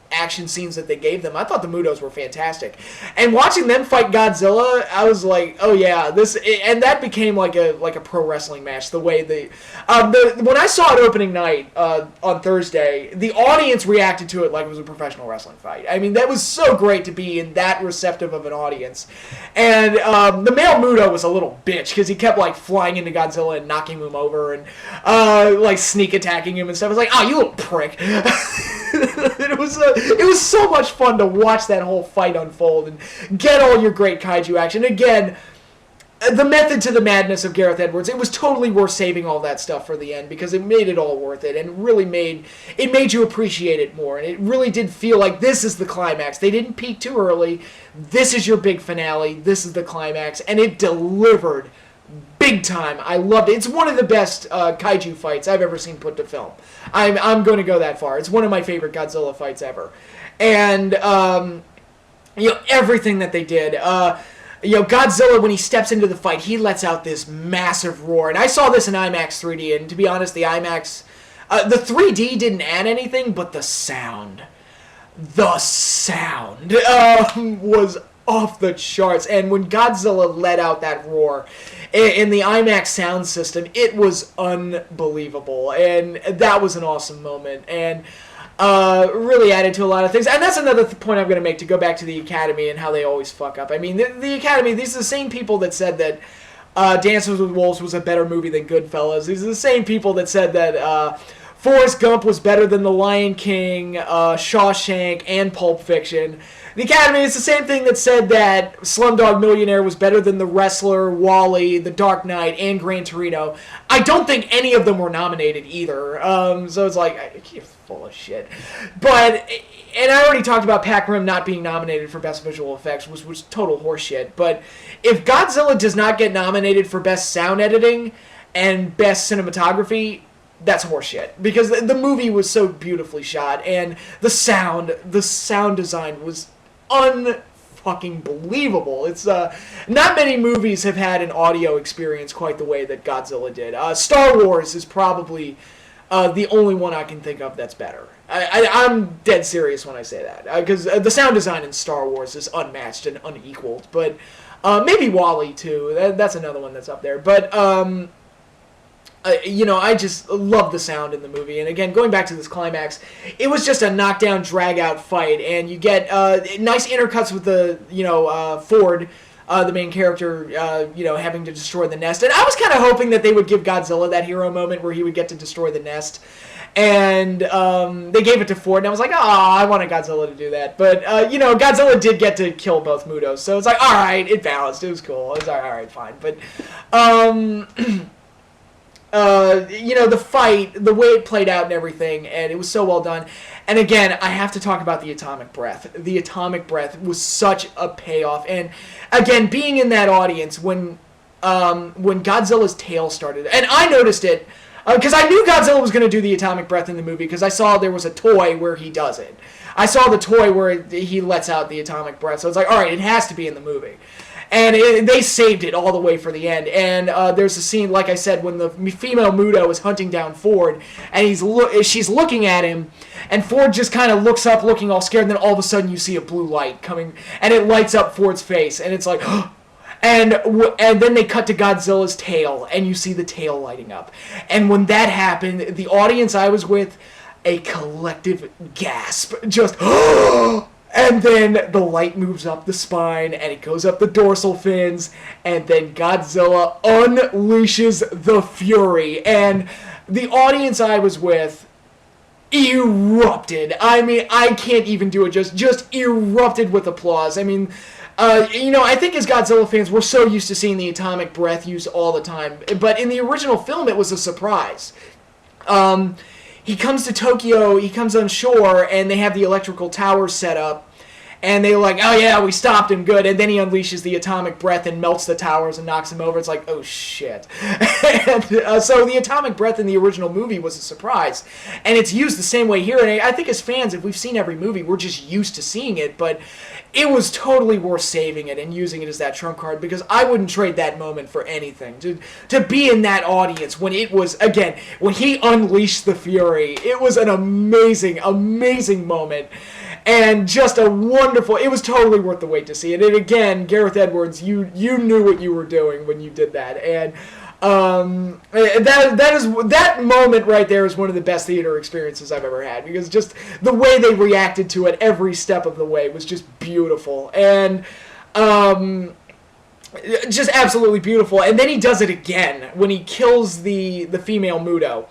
action scenes that they gave them, I thought the Mutos were fantastic. And watching them fight Godzilla, I was like, oh yeah, and that became like a pro wrestling match. The way when I saw it opening night on Thursday, the audience reacted to it like it was a professional wrestling fight. I mean, that was so great to be in that receptive of an audience. And the male Muto was a little bitch because he kept like flying into Godzilla and knocking him over and like sneak attacking him and stuff. I was like, oh, you little prick. It was so much fun to watch that whole fight unfold and get all your great kaiju action. Again, the method to the madness of Gareth Edwards, it was totally worth saving all that stuff for the end because it made it all worth it and really made you appreciate it more. And it really did feel like this is the climax. They didn't peak too early. This is your big finale. This is the climax. And it delivered big time. I loved it. It's one of the best kaiju fights I've ever seen put to film. I'm going to go that far. It's one of my favorite Godzilla fights ever. And, everything that they did. Godzilla, when he steps into the fight, he lets out this massive roar. And I saw this in IMAX 3D, and to be honest, the IMAX... the 3D didn't add anything, but the sound was off the charts. And when Godzilla let out that roar in the IMAX sound system, it was unbelievable. And that was an awesome moment. And really added to a lot of things. And that's another point I'm going to make, to go back to the Academy and how they always fuck up. I mean, the Academy, these are the same people that said that Dances with Wolves was a better movie than Goodfellas. These are the same people that said that Forrest Gump was better than The Lion King, Shawshank, and Pulp Fiction. The Academy is the same thing that said that Slumdog Millionaire was better than The Wrestler, WALL-E, The Dark Knight, and Gran Torino. I don't think any of them were nominated either. So it's like, you're full of shit. But, and I already talked about Pac Rim not being nominated for Best Visual Effects, which was total horseshit. But if Godzilla does not get nominated for Best Sound Editing and Best Cinematography, that's horseshit, because the movie was so beautifully shot, and the sound design was unfucking believable. It's not many movies have had an audio experience quite the way that Godzilla did. Star Wars is probably the only one I can think of that's better. I'm dead serious when I say that, because the sound design in Star Wars is unmatched and unequaled. But maybe WALL-E too. That's another one that's up there. But I just love the sound in the movie. And again, going back to this climax, it was just a knockdown, drag-out fight. And you get nice intercuts with the, Ford, the main character, having to destroy the nest. And I was kind of hoping that they would give Godzilla that hero moment where he would get to destroy the nest. And they gave it to Ford, and I was like, I wanted Godzilla to do that. But, Godzilla did get to kill both Mutos. So it's like, all right, it balanced. It was cool. It was all right, fine. But... the fight, the way it played out and everything, and it was so well done. And again, I have to talk about the atomic breath. The atomic breath was such a payoff. And again, being in that audience when Godzilla's tail started, and I noticed it because I knew Godzilla was going to do the atomic breath in the movie because I saw there was a toy where he does it. I saw the toy where he lets out the atomic breath, so it's like, all right, it has to be in the movie. And they saved it all the way for the end. And there's a scene, like I said, when the female Muto is hunting down Ford, and she's looking at him, and Ford just kind of looks up, looking all scared, and then all of a sudden you see a blue light coming, and it lights up Ford's face, and it's like, and then they cut to Godzilla's tail, and you see the tail lighting up. And when that happened, the audience I was with, a collective gasp, just, and then the light moves up the spine, and it goes up the dorsal fins, and then Godzilla unleashes the fury, and the audience I was with erupted. I mean, I can't even do it, just erupted with applause. I mean, I think as Godzilla fans, we're so used to seeing the atomic breath used all the time, but in the original film, it was a surprise. He comes to Tokyo, he comes on shore, and they have the electrical towers set up, and they're like, oh yeah, we stopped him, good, and then he unleashes the atomic breath and melts the towers and knocks him over. It's like, oh shit. And, so the atomic breath in the original movie was a surprise, and it's used the same way here, and I think as fans, if we've seen every movie, we're just used to seeing it, but it was totally worth saving it and using it as that trump card, because I wouldn't trade that moment for anything. To be in that audience when it was, again, when he unleashed the fury, it was an amazing, amazing moment. And just a wonderful, it was totally worth the wait to see it. And again, Gareth Edwards, you knew what you were doing when you did that. And that moment right there is one of the best theater experiences I've ever had, because just the way they reacted to it every step of the way was just beautiful, and just absolutely beautiful. And then he does it again when he kills the female Muto.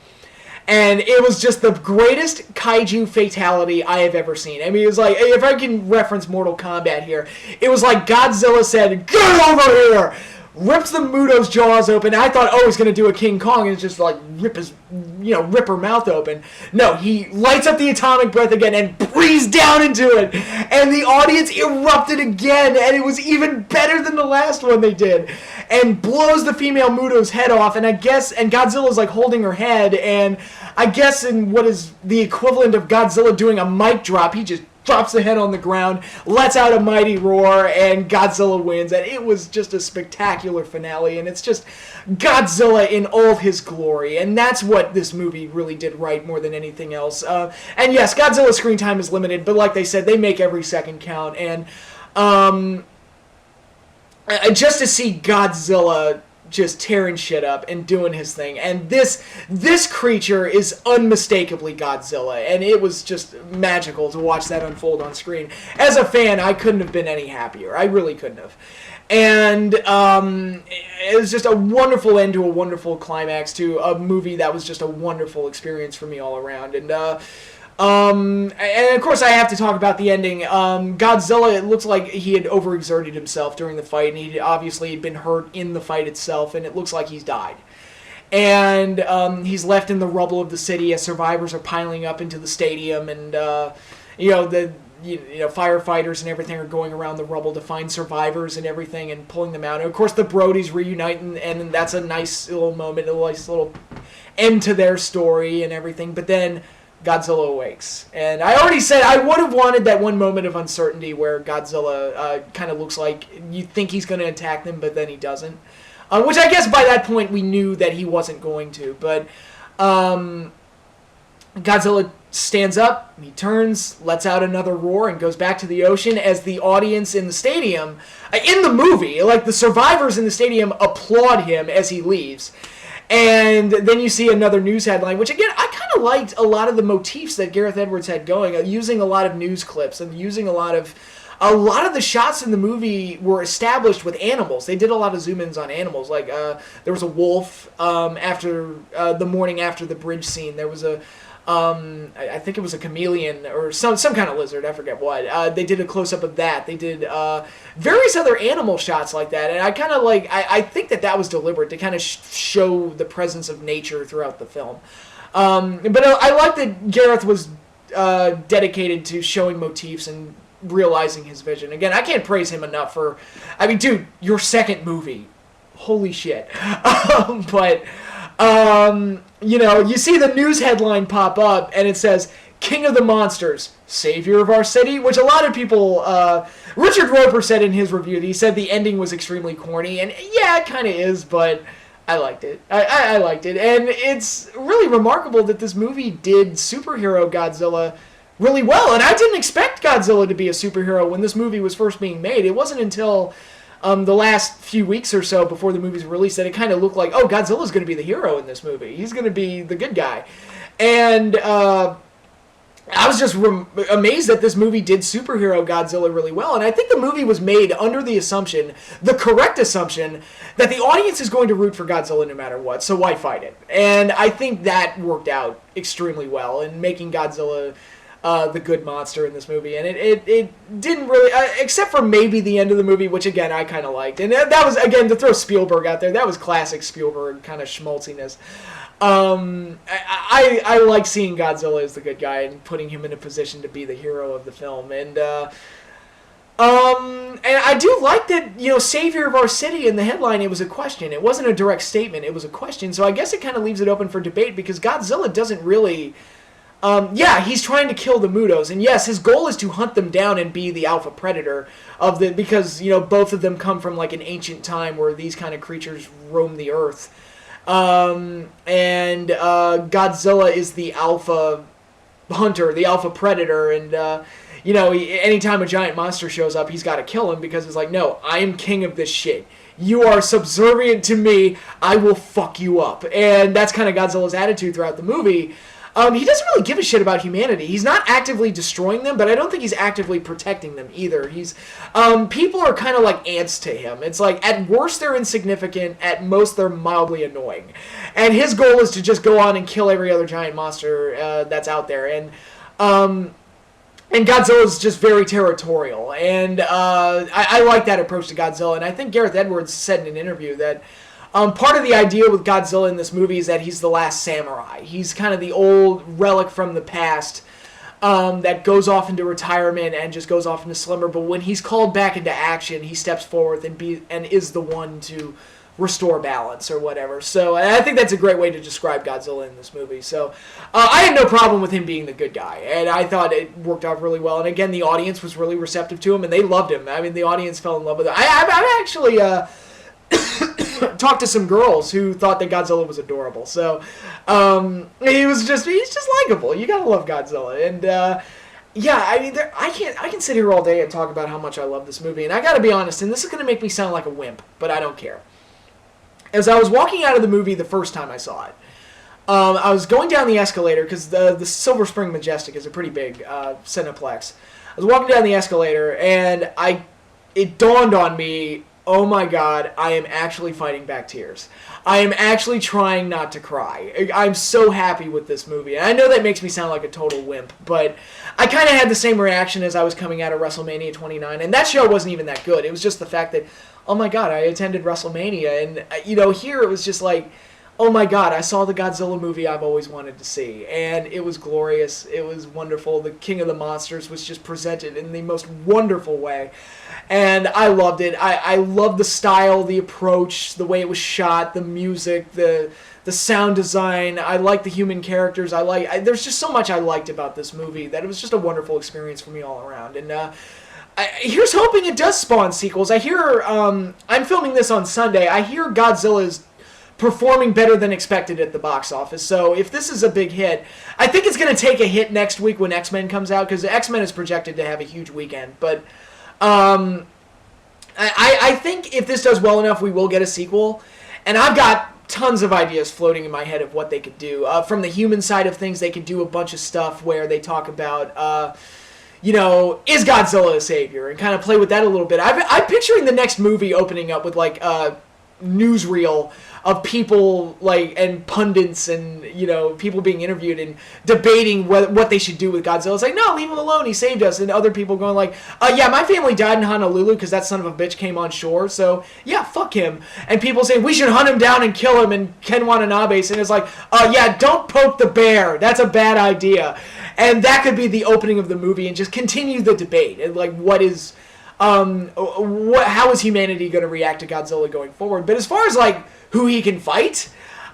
And it was just the greatest kaiju fatality I have ever seen. I mean, it was like, if I can reference Mortal Kombat here, it was like Godzilla said, "Get over here!" Rips the Muto's jaws open. I thought, oh, he's going to do a King Kong and just like rip her mouth open. No, he lights up the atomic breath again and breathes down into it. And the audience erupted again, and it was even better than the last one they did. And blows the female Muto's head off, and Godzilla's like holding her head, and I guess in what is the equivalent of Godzilla doing a mic drop, he just drops the head on the ground, lets out a mighty roar, and Godzilla wins. And it was just a spectacular finale, and it's just Godzilla in all his glory. And that's what this movie really did right more than anything else. And yes, Godzilla's screen time is limited, but like they said, they make every second count. And just to see Godzilla just tearing shit up and doing his thing, and this creature is unmistakably Godzilla, and it was just magical to watch that unfold on screen. As a fan, I couldn't have been any happier. I really couldn't have. And it was just a wonderful end to a wonderful climax to a movie that was just a wonderful experience for me all around. And of course I have to talk about the ending. Godzilla, it looks like he had overexerted himself during the fight, and he obviously had been hurt in the fight itself, and it looks like he's died. And he's left in the rubble of the city as survivors are piling up into the stadium, and firefighters and everything are going around the rubble to find survivors and everything and pulling them out. And of course the Brodies reunite, and that's a nice little moment, a nice little end to their story and everything. But then Godzilla awakes. And I already said I would have wanted that one moment of uncertainty where Godzilla kind of looks like you think he's going to attack them, but then he doesn't. Which I guess by that point we knew that he wasn't going to. But Godzilla stands up, he turns, lets out another roar, and goes back to the ocean as the audience in the stadium, in the movie, like the survivors in the stadium applaud him as he leaves. And then you see another news headline, which again, I kind of liked a lot of the motifs that Gareth Edwards had going, using a lot of news clips and using a lot of the shots in the movie were established with animals. They did a lot of zoom-ins on animals. Like there was a wolf after the morning after the bridge scene. There was a I think it was a chameleon or some kind of lizard. I forget what. They did a close up of that. They did various other animal shots like that, and I kind of like. I think that was deliberate to kind of show the presence of nature throughout the film. But I like that Gareth was dedicated to showing motifs and realizing his vision. Again, I can't praise him enough for. I mean, dude, your second movie, holy shit. You know, you see the news headline pop up, and it says, King of the Monsters, Savior of Our City, which a lot of people, Richard Roper said in his review, he said the ending was extremely corny, and yeah, it kind of is, but I liked it. I liked it, and it's really remarkable that this movie did superhero Godzilla really well, and I didn't expect Godzilla to be a superhero when this movie was first being made. It wasn't until the last few weeks or so before the movie's released that it kind of looked like, oh, Godzilla's going to be the hero in this movie. He's going to be the good guy. And I was just amazed that this movie did superhero Godzilla really well. And I think the movie was made under the assumption, the correct assumption, that the audience is going to root for Godzilla no matter what, so why fight it? And I think that worked out extremely well in making Godzilla the good monster in this movie, and it didn't really, except for maybe the end of the movie, which again I kind of liked, and that was, again, to throw Spielberg out there, that was classic Spielberg kind of schmaltziness. I like seeing Godzilla as the good guy and putting him in a position to be the hero of the film, and I do like that, you know, Savior of Our City in the headline, it was a question. It wasn't a direct statement, it was a question, so I guess it kind of leaves it open for debate, because Godzilla doesn't really. Yeah, he's trying to kill the Mutos, and yes, his goal is to hunt them down and be the alpha predator of the, because, you know, both of them come from like an ancient time where these kind of creatures roam the earth. And Godzilla is the alpha hunter, the alpha predator, and you know, anytime a giant monster shows up, he's got to kill him, because it's like, no, I am king of this shit. You are subservient to me, I will fuck you up. And that's kind of Godzilla's attitude throughout the movie. He doesn't really give a shit about humanity. He's not actively destroying them, but I don't think he's actively protecting them either. He's, people are kind of like ants to him. It's like, at worst they're insignificant, at most they're mildly annoying. And his goal is to just go on and kill every other giant monster that's out there. And Godzilla's just very territorial. And I like that approach to Godzilla. And I think Gareth Edwards said in an interview that part of the idea with Godzilla in this movie is that he's the last samurai. He's kind of the old relic from the past that goes off into retirement and just goes off into slumber. But when he's called back into action, he steps forward and is the one to restore balance or whatever. So I think that's a great way to describe Godzilla in this movie. So I had no problem with him being the good guy, and I thought it worked out really well. And again, the audience was really receptive to him, and they loved him. I mean, the audience fell in love with him. I actually talked to some girls who thought that Godzilla was adorable. So he's just likable. You gotta love Godzilla. And yeah, I mean, I can sit here all day and talk about how much I love this movie. And I gotta be honest, and this is gonna make me sound like a wimp, but I don't care. As I was walking out of the movie the first time I saw it, I was going down the escalator, because the Silver Spring Majestic is a pretty big Cineplex. I was walking down the escalator, and it dawned on me, oh my god, I am actually fighting back tears. I am actually trying not to cry. I'm so happy with this movie. And I know that makes me sound like a total wimp, but I kind of had the same reaction as I was coming out of WrestleMania 29, and that show wasn't even that good. It was just the fact that, oh my god, I attended WrestleMania, and, you know, here it was just like, oh my god, I saw the Godzilla movie I've always wanted to see, and it was glorious, it was wonderful, the King of the Monsters was just presented in the most wonderful way, and I loved it. I loved the style, the approach, the way it was shot, the music, the sound design. I liked the human characters. There's just so much I liked about this movie that it was just a wonderful experience for me all around, and here's hoping it does spawn sequels. I hear, I'm filming this on Sunday, I hear Godzilla's performing better than expected at the box office, so if this is a big hit, I think it's going to take a hit next week when X-Men comes out, because X-Men is projected to have a huge weekend, but I think if this does well enough, we will get a sequel, and I've got tons of ideas floating in my head of what they could do. From the human side of things, they could do a bunch of stuff where they talk about, you know, is Godzilla a savior? And kind of play with that a little bit. I'm picturing the next movie opening up with, like, newsreel of people and pundits and people being interviewed and debating what they should do with Godzilla. It's like, no, leave him alone, he saved us. And other people going like, yeah, my family died in Honolulu because that son of a bitch came on shore, so yeah, fuck him. And people say we should hunt him down and kill him. And Ken Watanabe saying it's like, yeah, don't poke the bear, that's a bad idea. And that could be the opening of the movie and just continue the debate and what is how is humanity going to react to Godzilla going forward. But as far as who he can fight,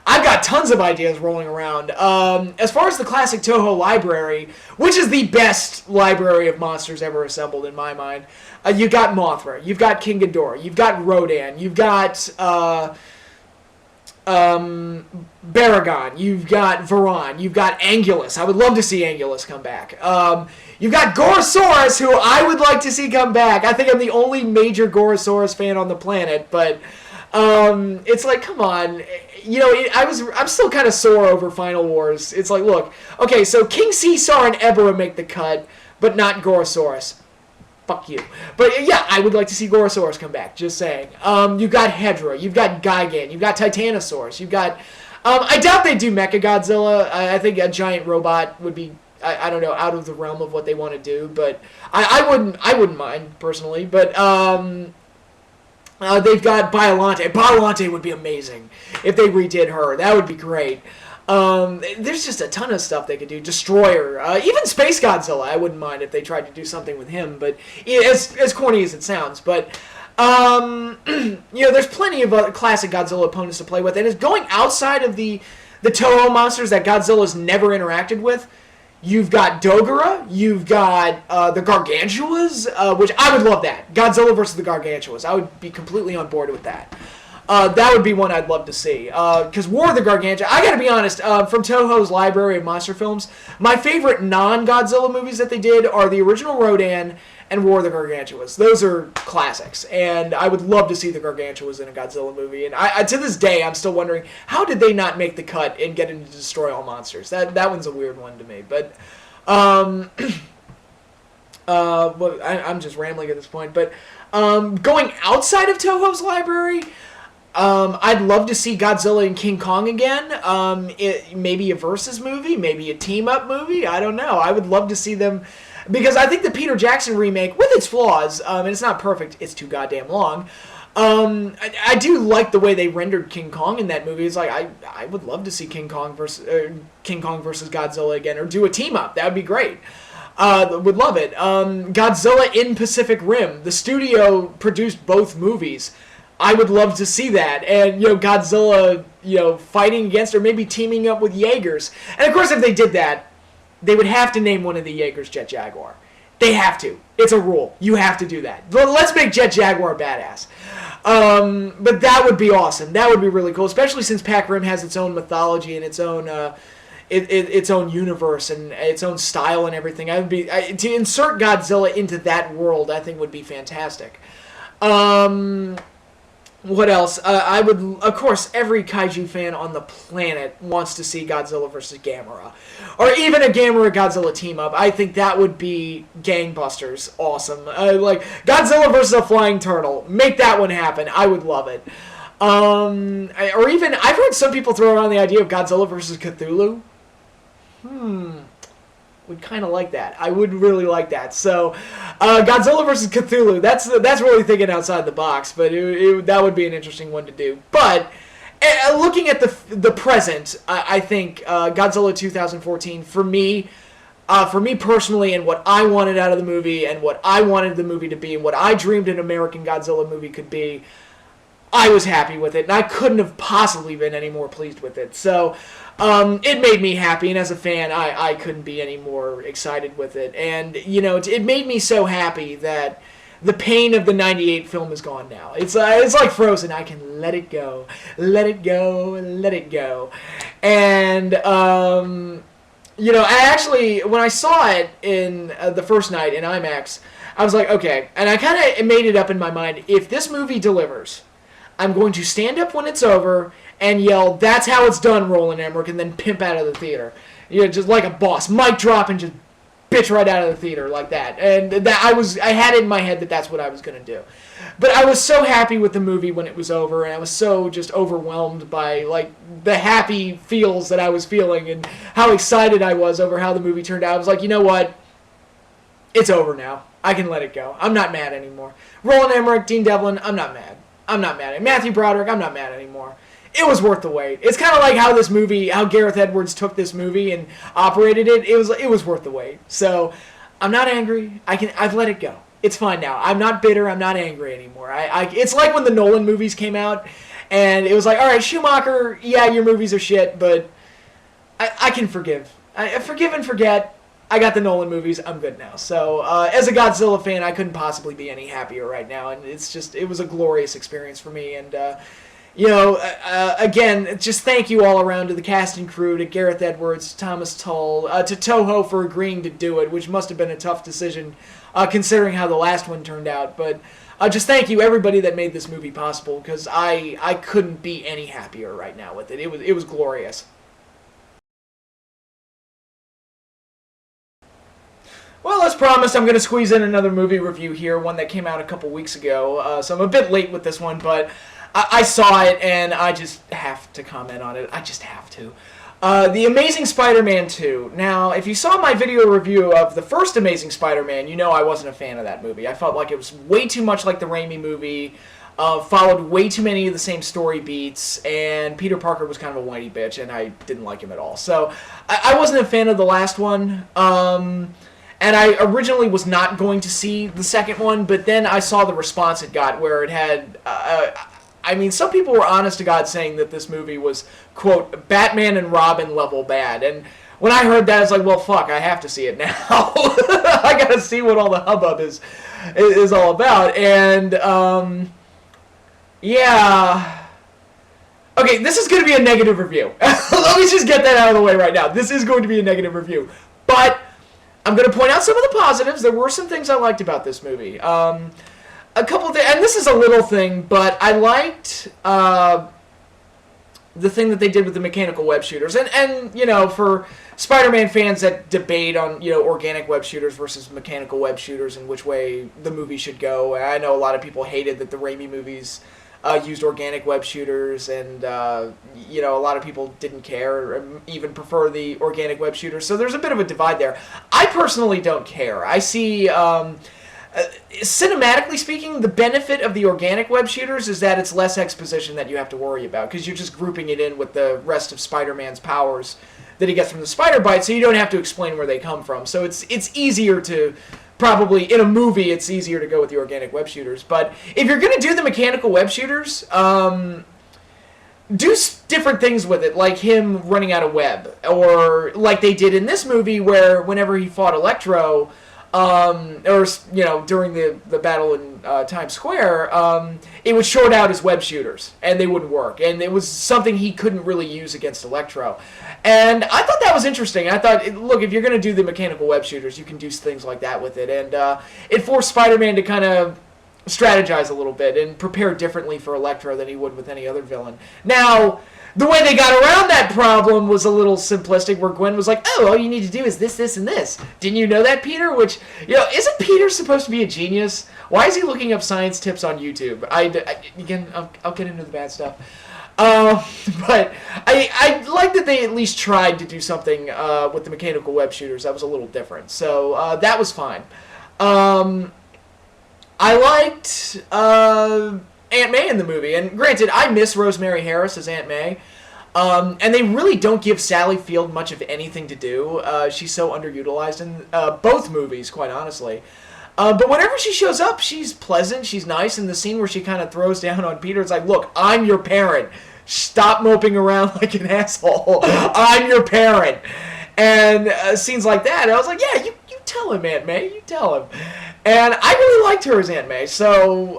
I've got tons of ideas rolling around. As far as the classic Toho library, which is the best library of monsters ever assembled in my mind, you got Mothra, you've got King Ghidorah, you've got Rodan, you've got Baragon, you've got Varan, you've got Angulus. I would love to see Angulus come back. You've got Gorosaurus, who I would like to see come back. I think I'm the only major Gorosaurus fan on the planet, but it's like, come on. I'm still kind of sore over Final Wars. It's like, look, okay, so King Caesar and Ebera make the cut, but not Gorosaurus. Fuck you. But yeah, I would like to see Gorosaurus come back, just saying. You've got Hedra, you've got Gigan, you've got Titanosaurus, you've got... I doubt they do Mechagodzilla. I think a giant robot would be, I don't know, out of the realm of what they want to do, but I wouldn't mind, personally. But they've got Biollante. Biollante would be amazing if they redid her. That would be great. There's just a ton of stuff they could do. Destroyer, even Space Godzilla, I wouldn't mind if they tried to do something with him, but as corny as it sounds. But there's plenty of classic Godzilla opponents to play with, and it's going outside of the Toho monsters that Godzilla's never interacted with. You've got Dogora, you've got the Gargantuas, which I would love that. Godzilla versus the Gargantuas. I would be completely on board with that. That would be one I'd love to see. Because War of the Gargantua, I gotta be honest, from Toho's library of monster films, my favorite non-Godzilla movies that they did are the original Rodan and War of the Gargantuas. Those are classics, and I would love to see the Gargantuas in a Godzilla movie. And I to this day, I'm still wondering, how did they not make the cut and get into Destroy All Monsters? That one's a weird one to me. But well, I'm just rambling at this point. But going outside of Toho's library, I'd love to see Godzilla and King Kong again. Maybe a versus movie, maybe a team-up movie. I don't know. I would love to see them, because I think the Peter Jackson remake, with its flaws, and it's not perfect, it's too goddamn long, I do like the way they rendered King Kong in that movie. It's like, I would love to see King Kong versus Godzilla again, or do a team-up. That would be great. Would love it. Godzilla in Pacific Rim. The studio produced both movies. I would love to see that. And, Godzilla, fighting against or maybe teaming up with Jaegers. And, of course, if they did that, they would have to name one of the Jaegers Jet Jaguar. They have to. It's a rule. You have to do that. Let's make Jet Jaguar badass. But that would be awesome. That would be really cool, especially since Pac Rim has its own mythology and its own its own universe and its own style and everything. To insert Godzilla into that world, I think would be fantastic. What else? I would, of course, every kaiju fan on the planet wants to see Godzilla versus Gamera. Or even a Gamera-Godzilla team-up. I think that would be gangbusters. Awesome. Like, Godzilla versus a flying turtle. Make that one happen. I would love it. Or even, I've heard some people throw around the idea of Godzilla versus Cthulhu. Would kind of like that. I would really like that. So, Godzilla versus Cthulhu. That's really thinking outside the box, but that would be an interesting one to do. But looking at the present, I think Godzilla 2014 for me personally, and what I wanted out of the movie, and what I wanted the movie to be, and what I dreamed an American Godzilla movie could be, I was happy with it, and I couldn't have possibly been any more pleased with it. So, it made me happy, and as a fan, I couldn't be any more excited with it. And, it made me so happy that the pain of the 98 film is gone now. It's like Frozen. I can let it go. Let it go. Let it go. And, I actually, when I saw it in the first night in IMAX, I was like, okay. And I kind of made it up in my mind, if this movie delivers, I'm going to stand up when it's over and yell, "That's how it's done, Roland Emmerich," and then pimp out of the theater. Just like a boss. Mic drop and just bitch right out of the theater like that. And that I had it in my head that that's what I was going to do. But I was so happy with the movie when it was over, and I was so just overwhelmed by like the happy feels that I was feeling and how excited I was over how the movie turned out. I was like, you know what? It's over now. I can let it go. I'm not mad anymore. Roland Emmerich, Dean Devlin, I'm not mad. I'm not mad. Matthew Broderick, I'm not mad anymore. It was worth the wait. It's kind of like how this movie, how Gareth Edwards took this movie and operated it. It was worth the wait. So I'm not angry. I've let it go. It's fine now. I'm not bitter. I'm not angry anymore. It's like when the Nolan movies came out, and it was like, all right, Schumacher, yeah, your movies are shit, but I can forgive. I forgive and forget. I got the Nolan movies. I'm good now. So as a Godzilla fan, I couldn't possibly be any happier right now, and it was a glorious experience for me, and again, just thank you all around to the cast and crew, to Gareth Edwards, to Thomas Tull, to Toho for agreeing to do it, which must have been a tough decision considering how the last one turned out. But just thank you, everybody that made this movie possible, because I couldn't be any happier right now with it. It was glorious. Well, as promised, I'm going to squeeze in another movie review here, one that came out a couple weeks ago, so I'm a bit late with this one, but I saw it, and I just have to comment on it. I just have to. The Amazing Spider-Man 2. Now, if you saw my video review of the first Amazing Spider-Man, you know I wasn't a fan of that movie. I felt like it was way too much like the Raimi movie, followed way too many of the same story beats, and Peter Parker was kind of a whiny bitch, and I didn't like him at all. So, I wasn't a fan of the last one. And I originally was not going to see the second one, but then I saw the response it got, where it had, some people were honest to God saying that this movie was, quote, Batman and Robin level bad. And when I heard that, I was like, well, fuck, I have to see it now. I gotta see what all the hubbub is all about. And, yeah. Okay, this is going to be a negative review. Let me just get that out of the way right now. This is going to be a negative review. But I'm going to point out some of the positives. There were some things I liked about this movie. A couple of things, and this is a little thing, but I liked the thing that they did with the mechanical web shooters. And for Spider-Man fans that debate on, organic web shooters versus mechanical web shooters and which way the movie should go, I know a lot of people hated that the Raimi movies used organic web shooters, and a lot of people didn't care or even prefer the organic web shooters. So there's a bit of a divide there. I personally don't care. I see, cinematically speaking, the benefit of the organic web shooters is that it's less exposition that you have to worry about, because you're just grouping it in with the rest of Spider-Man's powers that he gets from the spider bite, so you don't have to explain where they come from. So it's easier to... Probably, in a movie, it's easier to go with the organic web shooters. But if you're going to do the mechanical web shooters, do different things with it, like him running out of web. Or like they did in this movie, where whenever he fought Electro, during the battle in Times Square, it would short out his web shooters, and they wouldn't work. And it was something he couldn't really use against Electro. And I thought that was interesting. I thought, look, if you're going to do the mechanical web shooters, you can do things like that with it. And it forced Spider-Man to kind of strategize a little bit and prepare differently for Electro than he would with any other villain. Now, the way they got around that problem was a little simplistic, where Gwen was like, oh, all you need to do is this, this, and this. Didn't you know that, Peter? Which, isn't Peter supposed to be a genius? Why is he looking up science tips on YouTube? I'll get into the bad stuff. But I like that they at least tried to do something with the mechanical web shooters that was a little different. So that was fine. I liked Aunt May in the movie. And granted, I miss Rosemary Harris as Aunt May. And they really don't give Sally Field much of anything to do. She's so underutilized in both movies, quite honestly. But whenever she shows up, she's pleasant, she's nice. And the scene where she kind of throws down on Peter, it's like, look, I'm your parent. Stop moping around like an asshole. I'm your parent. And scenes like that, I was like, yeah, you tell him, Aunt May. You tell him. And I really liked her as Aunt May. So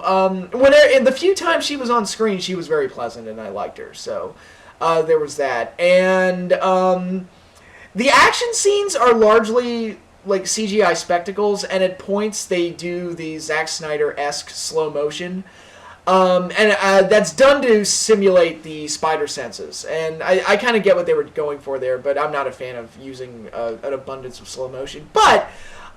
in the few times she was on screen, she was very pleasant, and I liked her. So there was that. And the action scenes are largely like CGI spectacles, and at points they do the Zack Snyder-esque slow motion. And that's done to simulate the spider senses. And I kind of get what they were going for there, but I'm not a fan of using an abundance of slow motion. But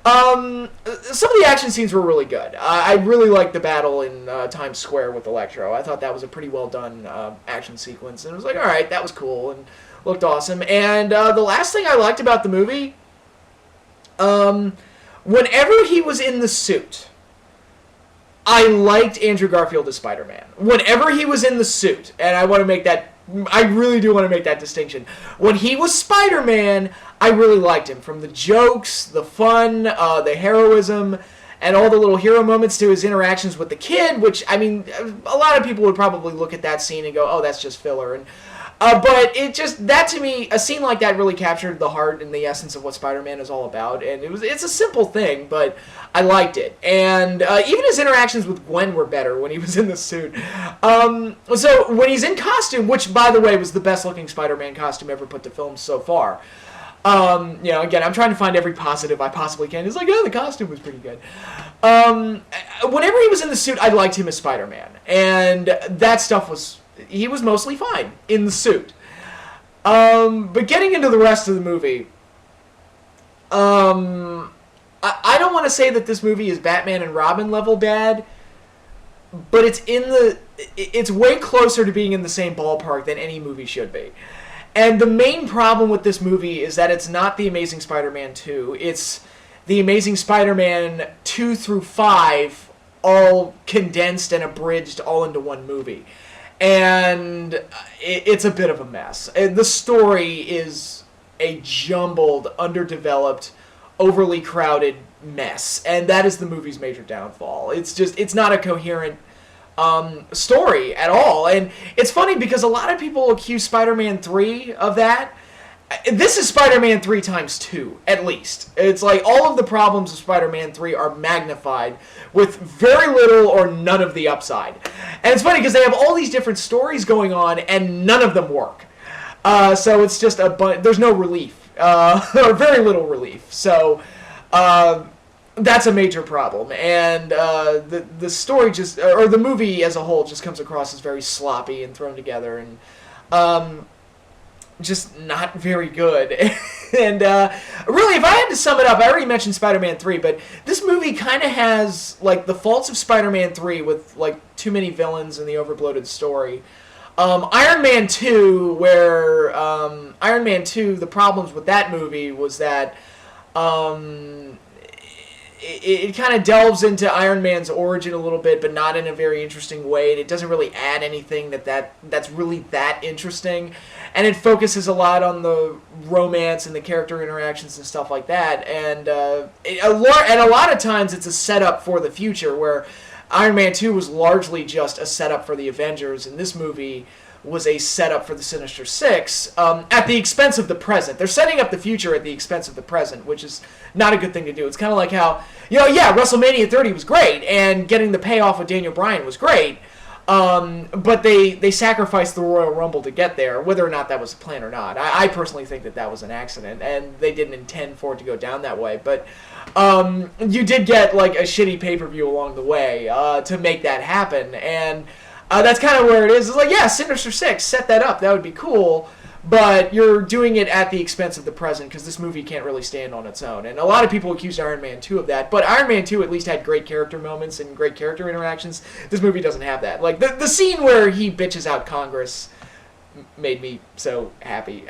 some of the action scenes were really good. I really liked the battle in Times Square with Electro. I thought that was a pretty well done action sequence. And it was like, all right, that was cool and looked awesome. And the last thing I liked about the movie, whenever he was in the suit, I liked Andrew Garfield as Spider-Man. Whenever he was in the suit, and I really do want to make that distinction. When he was Spider-Man, I really liked him. From the jokes, the fun, the heroism, and all the little hero moments to his interactions with the kid, which, I mean, a lot of people would probably look at that scene and go, oh, that's just filler. And but it just, that to me, a scene like that really captured the heart and the essence of what Spider-Man is all about. And it's a simple thing, but I liked it. And even his interactions with Gwen were better when he was in the suit. So when he's in costume, which, by the way, was the best looking Spider-Man costume ever put to film so far. Again, I'm trying to find every positive I possibly can. It's like, oh, the costume was pretty good. Whenever he was in the suit, I liked him as Spider-Man. And that stuff he was mostly fine in the suit. But getting into the rest of the movie, I don't want to say that this movie is Batman and Robin level bad, but it's way closer to being in the same ballpark than any movie should be. And the main problem with this movie is that it's not The Amazing Spider-Man 2. It's The Amazing Spider-Man 2 through 5, all condensed and abridged all into one movie. And it's a bit of a mess. The story is a jumbled, underdeveloped, overly crowded mess. And that is the movie's major downfall. It's not a coherent story at all. And it's funny because a lot of people accuse Spider-Man 3 of that. This is Spider-Man 3 times 2, at least. It's like all of the problems of Spider-Man 3 are magnified with very little or none of the upside. And it's funny because they have all these different stories going on and none of them work. So it's just there's no relief, or very little relief. So that's a major problem. And the story or the movie as a whole just comes across as very sloppy and thrown together. And just not very good. And really, if I had to sum it up, I already mentioned Spider-Man 3, but this movie kind of has like the faults of Spider-Man 3 with like too many villains and the overbloated story. Iron Man 2, where Iron Man 2, the problems with that movie was that it kind of delves into Iron Man's origin a little bit, but not in a very interesting way. And it doesn't really add anything that's really that interesting. And it focuses a lot on the romance and the character interactions and stuff like that. And a lot of times it's a setup for the future, where Iron Man 2 was largely just a setup for the Avengers, and this movie was a setup for the Sinister Six at the expense of the present. They're setting up the future at the expense of the present, which is not a good thing to do. It's kind of like how, WrestleMania 30 was great, and getting the payoff with Daniel Bryan was great, but they sacrificed the Royal Rumble to get there, whether or not that was a plan or not. I personally think that was an accident, and they didn't intend for it to go down that way, but you did get like a shitty pay-per-view along the way to make that happen, and that's kind of where it is. It's like, yeah, Sinister Six, set that up. That would be cool. But you're doing it at the expense of the present, because this movie can't really stand on its own. And a lot of people accused Iron Man 2 of that. But Iron Man 2 at least had great character moments and great character interactions. This movie doesn't have that. Like, the scene where he bitches out Congress made me so happy.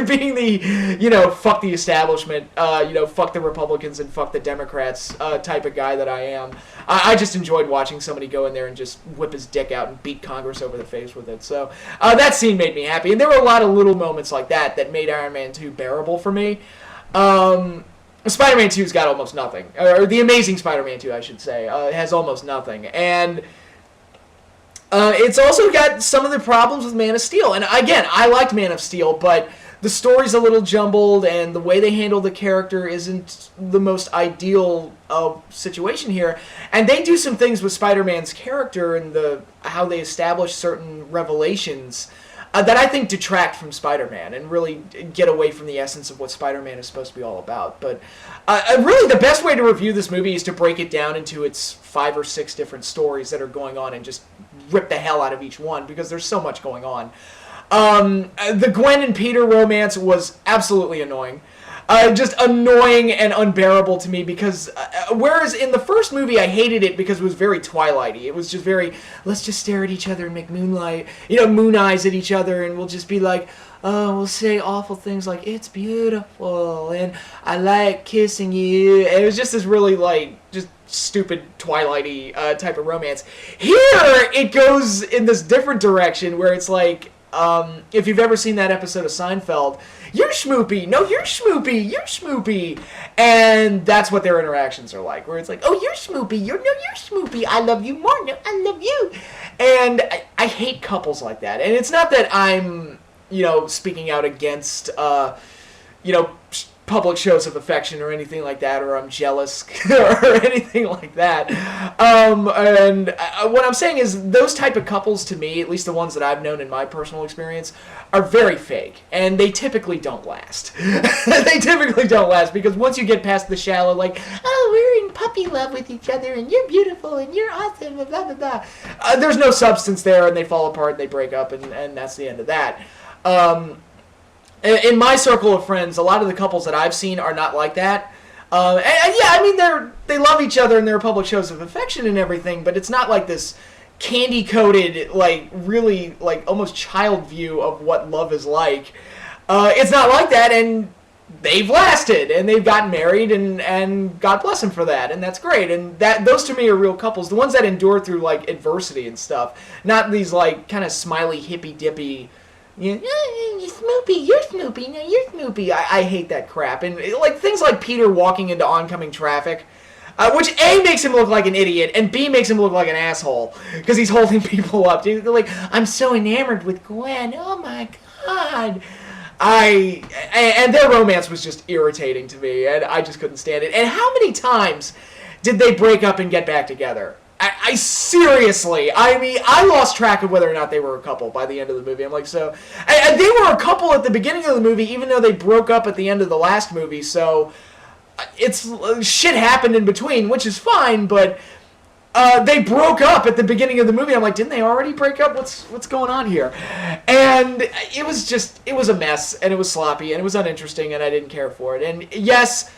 Being the, fuck the establishment, fuck the Republicans and fuck the Democrats type of guy that I am. I just enjoyed watching somebody go in there and just whip his dick out and beat Congress over the face with it. So that scene made me happy. And there were a lot of little moments like that made Iron Man 2 bearable for me. Spider-Man 2's got almost nothing. Or The Amazing Spider-Man 2, I should say, has almost nothing. And it's also got some of the problems with Man of Steel. And again, I liked Man of Steel, but the story's a little jumbled, and the way they handle the character isn't the most ideal situation here. And they do some things with Spider-Man's character and how they establish certain revelations that I think detract from Spider-Man and really get away from the essence of what Spider-Man is supposed to be all about. But really, the best way to review this movie is to break it down into its 5 or 6 different stories that are going on and just rip the hell out of each one, because there's so much going on. The Gwen and Peter romance was absolutely annoying. Just annoying and unbearable to me, because whereas in the first movie I hated it because it was very Twilighty. It was just very, let's just stare at each other and make moon eyes at each other, and we'll just be like, oh, we'll say awful things like, it's beautiful, and I like kissing you. And it was just this really, just stupid Twilighty type of romance. Here, it goes in this different direction, where it's like, if you've ever seen that episode of Seinfeld, you're schmoopy, no, you're schmoopy, you're schmoopy. And that's what their interactions are like, where it's like, oh, you're schmoopy, you're schmoopy, I love you more, no, I love you. And I hate couples like that. And it's not that I'm, speaking out against, public shows of affection or anything like that, or I'm jealous or anything like that. And what I'm saying is those type of couples, to me, at least the ones that I've known in my personal experience, are very fake, and they typically don't last. They typically don't last, because once you get past the shallow, like, oh, we're in puppy love with each other, and you're beautiful, and you're awesome, and blah, blah, blah. There's no substance there, and they fall apart, and they break up, and that's the end of that. In my circle of friends, a lot of the couples that I've seen are not like that. They love each other and they're public shows of affection and everything, but it's not like this candy-coated, really, almost child view of what love is like. It's not like that, and they've lasted, and they've gotten married, and God bless them for that, and that's great. And those to me are real couples, the ones that endure through, adversity and stuff, not these, kind of smiley, hippy-dippy, you're Snoopy, no, you're Snoopy. I hate that crap. And things like Peter walking into oncoming traffic, which A, makes him look like an idiot, and B, makes him look like an asshole, because he's holding people up. They're like, I'm so enamored with Gwen, oh my god. And their romance was just irritating to me, and I just couldn't stand it. And how many times did they break up and get back together? I seriously, I lost track of whether or not they were a couple by the end of the movie. I'm like, so... And they were a couple at the beginning of the movie, even though they broke up at the end of the last movie, so... Shit happened in between, which is fine, but... they broke up at the beginning of the movie. I'm like, didn't they already break up? What's going on here? And it was a mess, and it was sloppy, and it was uninteresting, and I didn't care for it. And yes,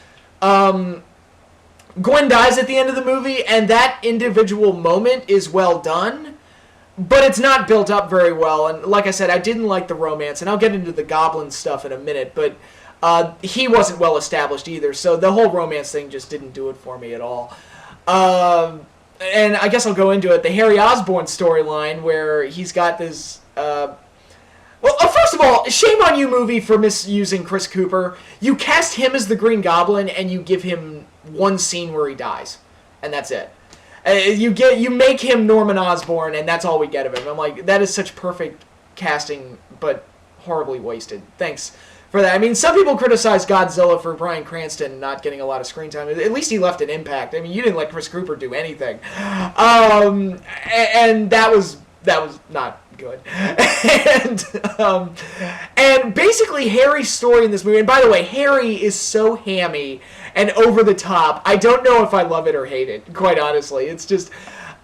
Gwen dies at the end of the movie, and that individual moment is well done, but it's not built up very well. And like I said, I didn't like the romance, and I'll get into the goblin stuff in a minute, but he wasn't well established either, so the whole romance thing just didn't do it for me at all. And I guess I'll go into it. The Harry Osborn storyline, where he's got this... first of all, shame on you, movie, for misusing Chris Cooper. You cast him as the Green Goblin, and you give him one scene where he dies, and that's it. You make him Norman Osborn, and that's all we get of him. I'm like, that is such perfect casting, but horribly wasted. Thanks for that. I mean, some people criticize Godzilla for Bryan Cranston not getting a lot of screen time. At least he left an impact. I mean, you didn't let Chris Cooper do anything, and that was not good. And basically Harry's story in this movie, and by the way, Harry is so hammy and over the top. I don't know if I love it or hate it, quite honestly. It's just,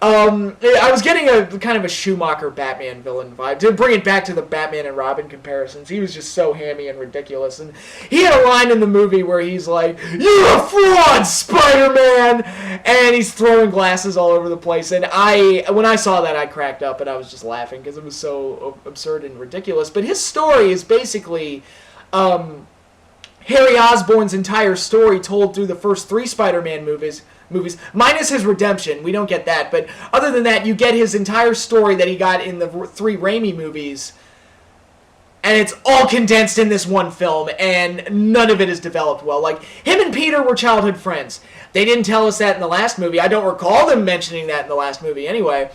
I was getting a kind of a Schumacher Batman villain vibe. To bring it back to the Batman and Robin comparisons, he was just so hammy and ridiculous. And he had a line in the movie where he's like, "You're a fraud, Spider-Man!" And he's throwing glasses all over the place. And when I saw that, I cracked up, and I was just laughing because it was so absurd and ridiculous. But his story is basically... Harry Osborn's entire story told through the first 3 Spider-Man movies, minus his redemption. We don't get that, but other than that, you get his entire story that he got in the 3 Raimi movies, and it's all condensed in this one film, and none of it is developed well. Like, him and Peter were childhood friends. They didn't tell us that in the last movie. I don't recall them mentioning that in the last movie anyway.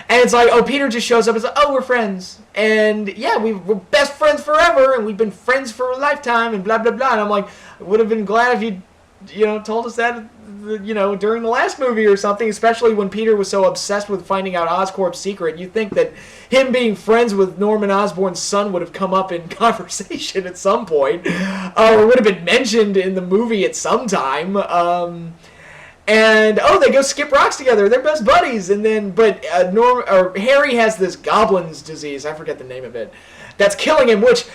And it's like, oh, Peter just shows up and says, oh, we're friends. And yeah, we're best friends forever, and we've been friends for a lifetime, and blah, blah, blah. And I'm like, I would have been glad if you told us that during the last movie or something, especially when Peter was so obsessed with finding out Oscorp's secret. You'd think that him being friends with Norman Osborn's son would have come up in conversation at some point, or would have been mentioned in the movie at some time. And they go skip rocks together. They're best buddies. And then, but Harry has this goblin's disease. I forget the name of it. That's killing him, which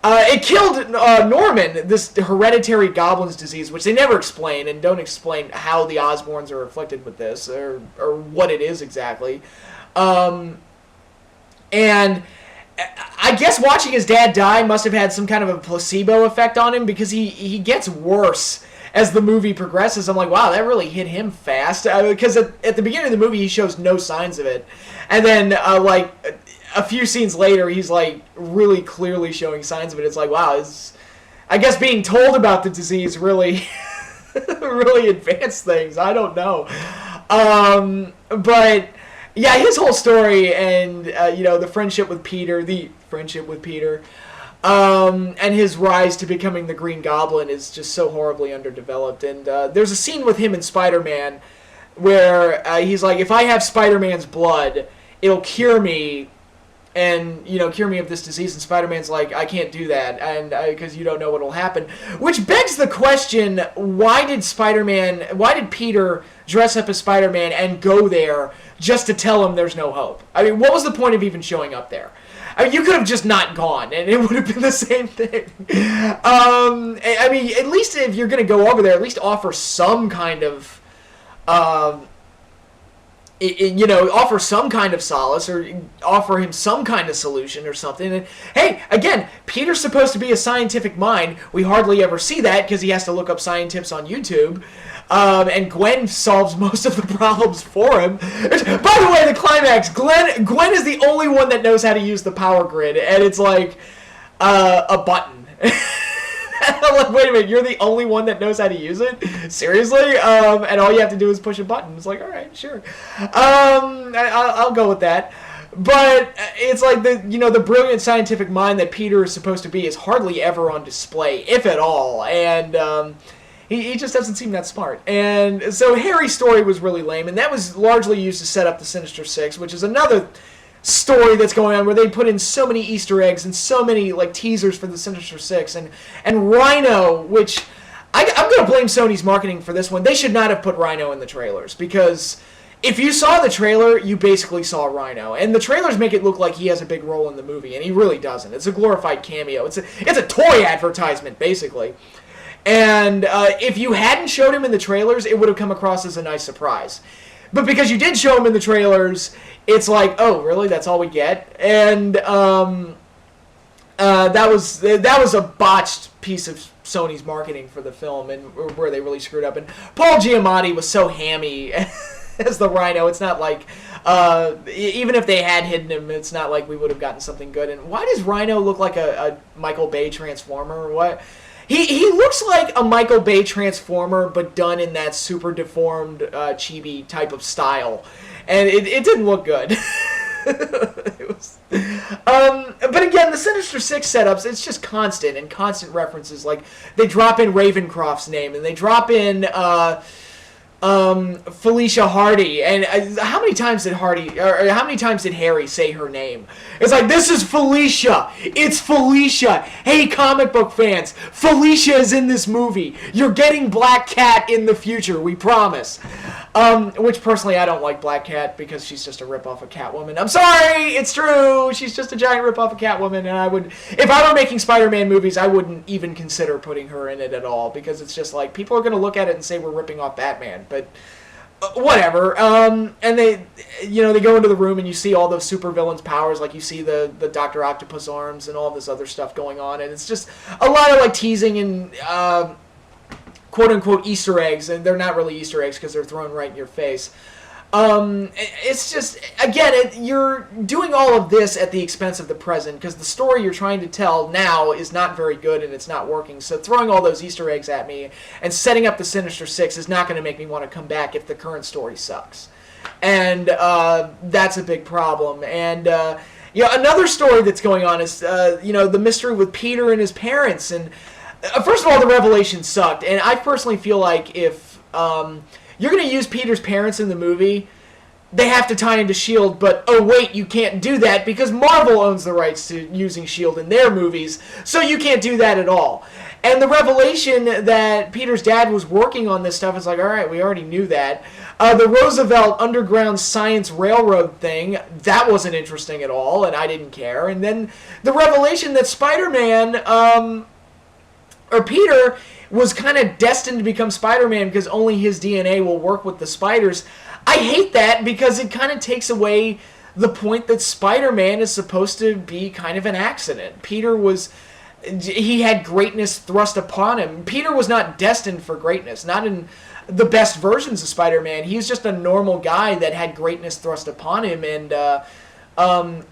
it killed Norman. This hereditary goblin's disease, which they never explain and don't explain how the Osborns are afflicted with this or what it is exactly. And I guess watching his dad die must have had some kind of a placebo effect on him, because he gets worse as the movie progresses. I'm like, wow, that really hit him fast. Because at the beginning of the movie, he shows no signs of it. And then, a few scenes later, he's, really clearly showing signs of it. It's like, wow, I guess being told about the disease really, really advanced things. I don't know. But, yeah, his whole story and, the friendship with Peter, and his rise to becoming the Green Goblin is just so horribly underdeveloped. And there's a scene with him in Spider-Man where he's like, if I have Spider-Man's blood, it'll cure me, and, cure me of this disease. And Spider-Man's like, I can't do that, and because you don't know what'll happen. Which begs the question, why did Peter dress up as Spider-Man and go there just to tell him there's no hope? I mean, what was the point of even showing up there? I mean, you could have just not gone, and it would have been the same thing. I mean, at least if you're going to go over there, at least offer some kind of, offer some kind of solace, or offer him some kind of solution or something. And hey, again, Peter's supposed to be a scientific mind. We hardly ever see that because he has to look up scientists on YouTube. And Gwen solves most of the problems for him. By the way, the climax, Gwen is the only one that knows how to use the power grid, and it's like a button. Like, wait a minute, you're the only one that knows how to use it? Seriously? And all you have to do is push a button. It's like, all right, sure. I'll go with that. But it's like the brilliant scientific mind that Peter is supposed to be is hardly ever on display, if at all. And he just doesn't seem that smart. And so Harry's story was really lame, and that was largely used to set up the Sinister Six, which is another story that's going on where they put in so many Easter eggs and so many teasers for the Sinister Six. And Rhino, which I'm going to blame Sony's marketing for this one. They should not have put Rhino in the trailers, because if you saw the trailer, you basically saw Rhino. And the trailers make it look like he has a big role in the movie, and he really doesn't. It's a glorified cameo. It's a toy advertisement, basically. And if you hadn't showed him in the trailers, it would have come across as a nice surprise. But because you did show him in the trailers, it's like, oh, really? That's all we get? And that was a botched piece of Sony's marketing for the film, and where they really screwed up. And Paul Giamatti was so hammy as the Rhino. It's not like, even if they had hidden him, it's not like we would have gotten something good. And why does Rhino look like a Michael Bay Transformer, or what? He looks like a Michael Bay Transformer, but done in that super deformed, chibi type of style. And it didn't look good. It was, but again, the Sinister Six setups, it's just constant references. Like, they drop in Ravencroft's name, and they drop in Felicia Hardy, and how many times did Harry say her name? It's like, this is Felicia. It's Felicia. Hey, comic book fans, Felicia is in this movie. You're getting Black Cat in the future, we promise. Which personally, I don't like Black Cat because she's just a ripoff of Catwoman. I'm sorry, it's true. She's just a giant ripoff of Catwoman, and if I were making Spider-Man movies, I wouldn't even consider putting her in it at all, because it's just like, people are going to look at it and say we're ripping off Batman. But whatever. And they go into the room, and you see all those supervillains' powers, like you see the Dr. Octopus arms and all this other stuff going on, and it's just a lot of teasing and quote-unquote Easter eggs, and they're not really Easter eggs because they're thrown right in your face. It's just, again, you're doing all of this at the expense of the present, because the story you're trying to tell now is not very good, and it's not working. So throwing all those Easter eggs at me and setting up the Sinister Six is not going to make me want to come back if the current story sucks. And that's a big problem. And another story that's going on is the mystery with Peter and his parents. And first of all, the revelation sucked, and I personally feel like if you're going to use Peter's parents in the movie. They have to tie into S.H.I.E.L.D., but oh wait, you can't do that because Marvel owns the rights to using S.H.I.E.L.D. in their movies, so you can't do that at all. And the revelation that Peter's dad was working on this stuff is like, alright, we already knew that. The Roosevelt Underground Science Railroad thing, that wasn't interesting at all, and I didn't care. And then the revelation that Spider-Man, or Peter, was kind of destined to become Spider-Man because only his DNA will work with the spiders. I hate that because it kind of takes away the point that Spider-Man is supposed to be kind of an accident. He had greatness thrust upon him. Peter was not destined for greatness, not in the best versions of Spider-Man. He's just a normal guy that had greatness thrust upon him and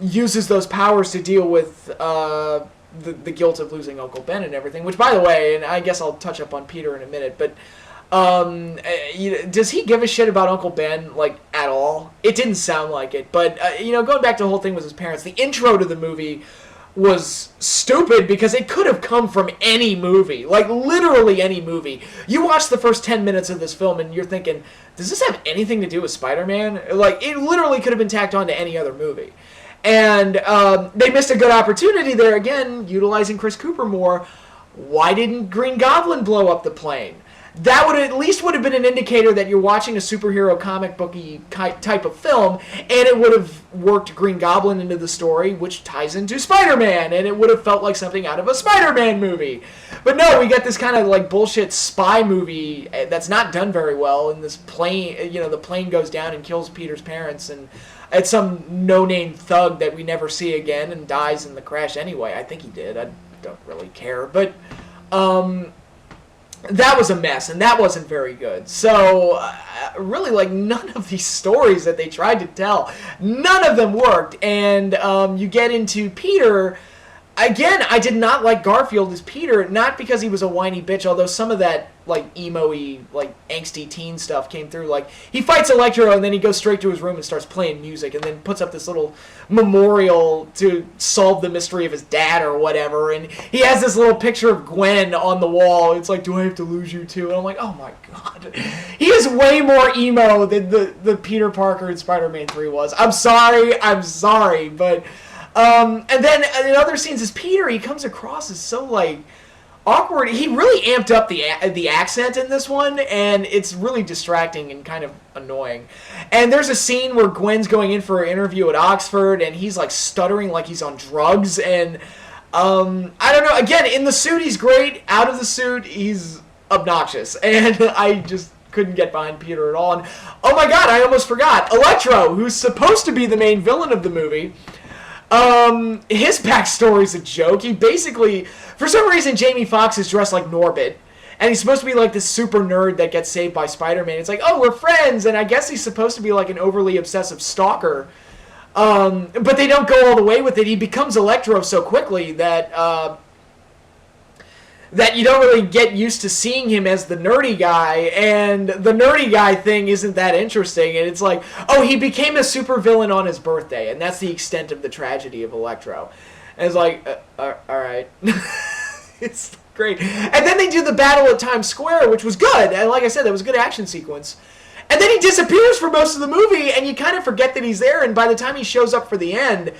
uses those powers to deal with the guilt of losing Uncle Ben and everything. Which, by the way, and I guess I'll touch up on Peter in a minute, but does he give a shit about Uncle Ben, like, at all? It didn't sound like it, but, going back to the whole thing with his parents, the intro to the movie was stupid because it could have come from any movie, like, literally any movie. You watch the first 10 minutes of this film and you're thinking, does this have anything to do with Spider-Man? Like, it literally could have been tacked on to any other movie. And they missed a good opportunity there, again, utilizing Chris Cooper more. Why didn't Green Goblin blow up the plane? That would at least would have been an indicator that you're watching a superhero comic booky type of film, and it would have worked Green Goblin into the story, which ties into Spider-Man, and it would have felt like something out of a Spider-Man movie. But no, we get this kind of like bullshit spy movie that's not done very well, and this plane, the plane goes down and kills Peter's parents, and it's some no-name thug that we never see again and dies in the crash anyway. I think he did. I don't really care, but that was a mess, and that wasn't very good. So, really, like, none of these stories that they tried to tell, none of them worked. And you get into Peter. Again, I did not like Garfield as Peter, not because he was a whiny bitch, although some of that, like, emo-y, like, angsty teen stuff came through. Like, he fights Electro, and then he goes straight to his room and starts playing music, and then puts up this little memorial to solve the mystery of his dad or whatever, and he has this little picture of Gwen on the wall. It's like, do I have to lose you too? And I'm like, oh my god. He is way more emo than the Peter Parker in Spider-Man 3 was. I'm sorry, but... and then in other scenes as Peter, he comes across as so, like, awkward. He really amped up the accent in this one, and it's really distracting and kind of annoying. And there's a scene where Gwen's going in for an interview at Oxford, and he's, like, stuttering like he's on drugs, and, I don't know. Again, in the suit, he's great. Out of the suit, he's obnoxious. And I just couldn't get behind Peter at all. And, oh my god, I almost forgot. Electro, who's supposed to be the main villain of the movie... his backstory's a joke. He basically, for some reason, Jamie Foxx is dressed like Norbit, and he's supposed to be like this super nerd that gets saved by Spider-Man. It's like, oh, we're friends, and I guess he's supposed to be like an overly obsessive stalker, but they don't go all the way with it. He becomes Electro so quickly that you don't really get used to seeing him as the nerdy guy, and the nerdy guy thing isn't that interesting, and it's like, oh, he became a supervillain on his birthday, and that's the extent of the tragedy of Electro. And it's like, alright. It's great. And then they do the battle at Times Square, which was good, and like I said, that was a good action sequence. And then he disappears for most of the movie, and you kind of forget that he's there, and by the time he shows up for the end,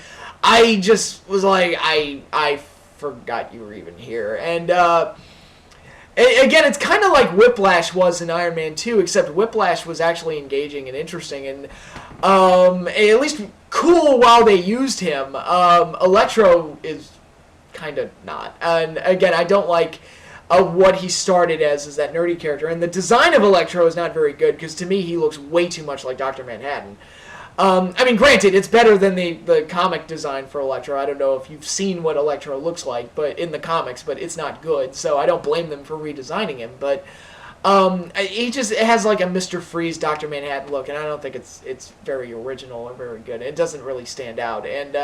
I just was like, I forgot you were even here. And again, it's kind of like Whiplash was in Iron Man 2, except Whiplash was actually engaging and interesting, and at least cool while they used him. Electro is kind of not. And again, I don't like what he started as that nerdy character, and the design of Electro is not very good, because to me he looks way too much like Dr. Manhattan. I mean, granted, it's better than the comic design for Electro. I don't know if you've seen what Electro looks like, but in the comics, but it's not good, so I don't blame them for redesigning him. But he just has like a Mr. Freeze, Dr. Manhattan look, and I don't think it's very original or very good. It doesn't really stand out. And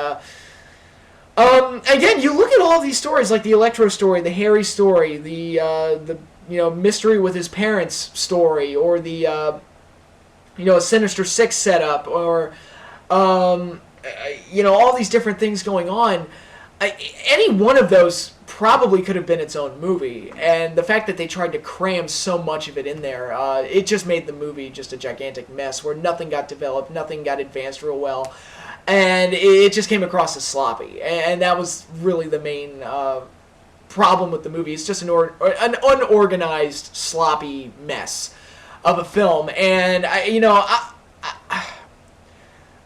again, you look at all these stories, like the Electro story, the Harry story, the mystery with his parents story, or the a Sinister Six setup, or, all these different things going on. Any one of those probably could have been its own movie. And the fact that they tried to cram so much of it in there, it just made the movie just a gigantic mess where nothing got developed, nothing got advanced real well. And it just came across as sloppy. And that was really the main problem with the movie. It's just an unorganized, sloppy mess of a film. And,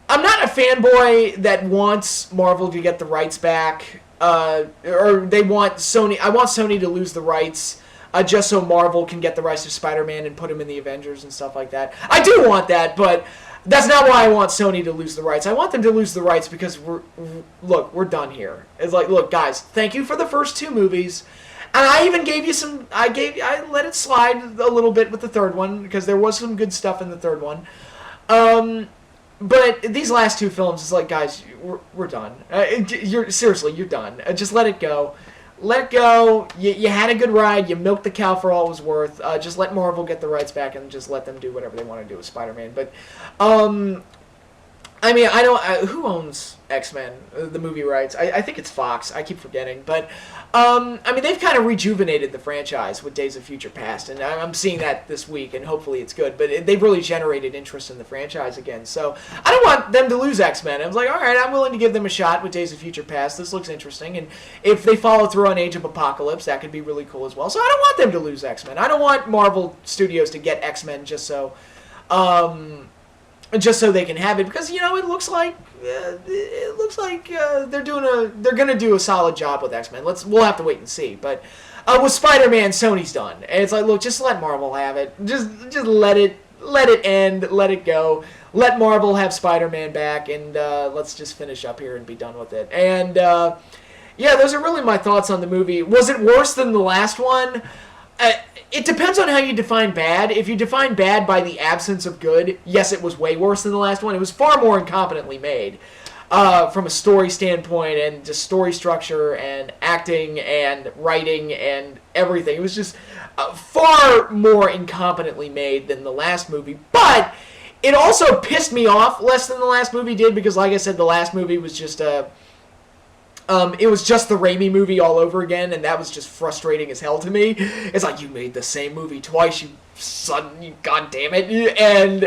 I'm not a fanboy that wants Marvel to get the rights back, or they want Sony. I want Sony to lose the rights just so Marvel can get the rights to Spider-Man and put him in the Avengers and stuff like that. I do want that, but that's not why I want Sony to lose the rights. I want them to lose the rights because we're done here. It's like, look, guys, thank you for the first 2 movies. And I even gave you some. I let it slide a little bit with the third one because there was some good stuff in the third one. But these last 2 films, it's like, guys, we're done. You're done. Just let it go. Let it go. You had a good ride. You milked the cow for all it was worth. Just let Marvel get the rights back and just let them do whatever they want to do with Spider-Man. But, I mean, I don't. Who owns X-Men, the movie rights? I think it's Fox. I keep forgetting. But, I mean, they've kind of rejuvenated the franchise with Days of Future Past, and I'm seeing that this week, and hopefully it's good. But they've really generated interest in the franchise again. So I don't want them to lose X-Men. I was like, all right, I'm willing to give them a shot with Days of Future Past. This looks interesting. And if they follow through on Age of Apocalypse, that could be really cool as well. So I don't want them to lose X-Men. I don't want Marvel Studios to get X-Men just so they can have it, because it looks like they're gonna do a solid job with X-Men. We'll have to wait and see. But with Spider-Man, Sony's done. And it's like, look, just let Marvel have it. Just let it end, let it go. Let Marvel have Spider-Man back, and let's just finish up here and be done with it. And those are really my thoughts on the movie. Was it worse than the last one? It depends on how you define bad. If you define bad by the absence of good, yes, it was way worse than the last one. It was far more incompetently made from a story standpoint and just story structure and acting and writing and everything. It was just far more incompetently made than the last movie. But it also pissed me off less than the last movie did because, like I said, the last movie was just it was just the Raimi movie all over again, and that was just frustrating as hell to me. It's like, you made the same movie twice, you son, you goddamn it. And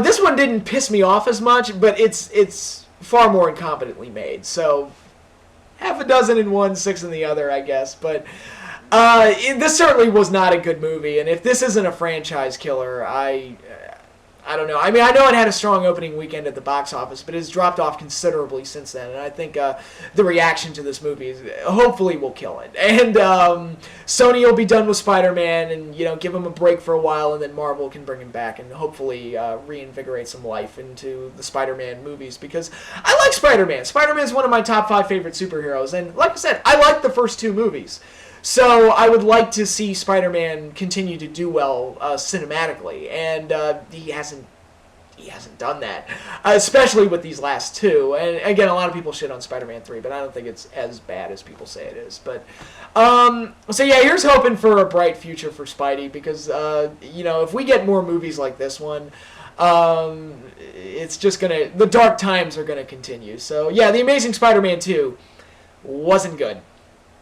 this one didn't piss me off as much, but it's far more incompetently made. So half a dozen in one, 6 in the other, I guess. But this certainly was not a good movie, and if this isn't a franchise killer, I don't know. I mean, I know it had a strong opening weekend at the box office, but it's dropped off considerably since then. And I think the reaction to this movie hopefully will kill it. And Sony will be done with Spider-Man and, give him a break for a while, and then Marvel can bring him back and hopefully reinvigorate some life into the Spider-Man movies, because I like Spider-Man. Spider-Man is one of my top 5 favorite superheroes. And like I said, I like the first 2 movies. So I would like to see Spider-Man continue to do well cinematically, and he hasn't done that, especially with these last 2. And again, a lot of people shit on Spider-Man 3, but I don't think it's as bad as people say it is. But here's hoping for a bright future for Spidey, because if we get more movies like this one, it's just the dark times are gonna continue. So yeah, The Amazing Spider-Man 2 wasn't good.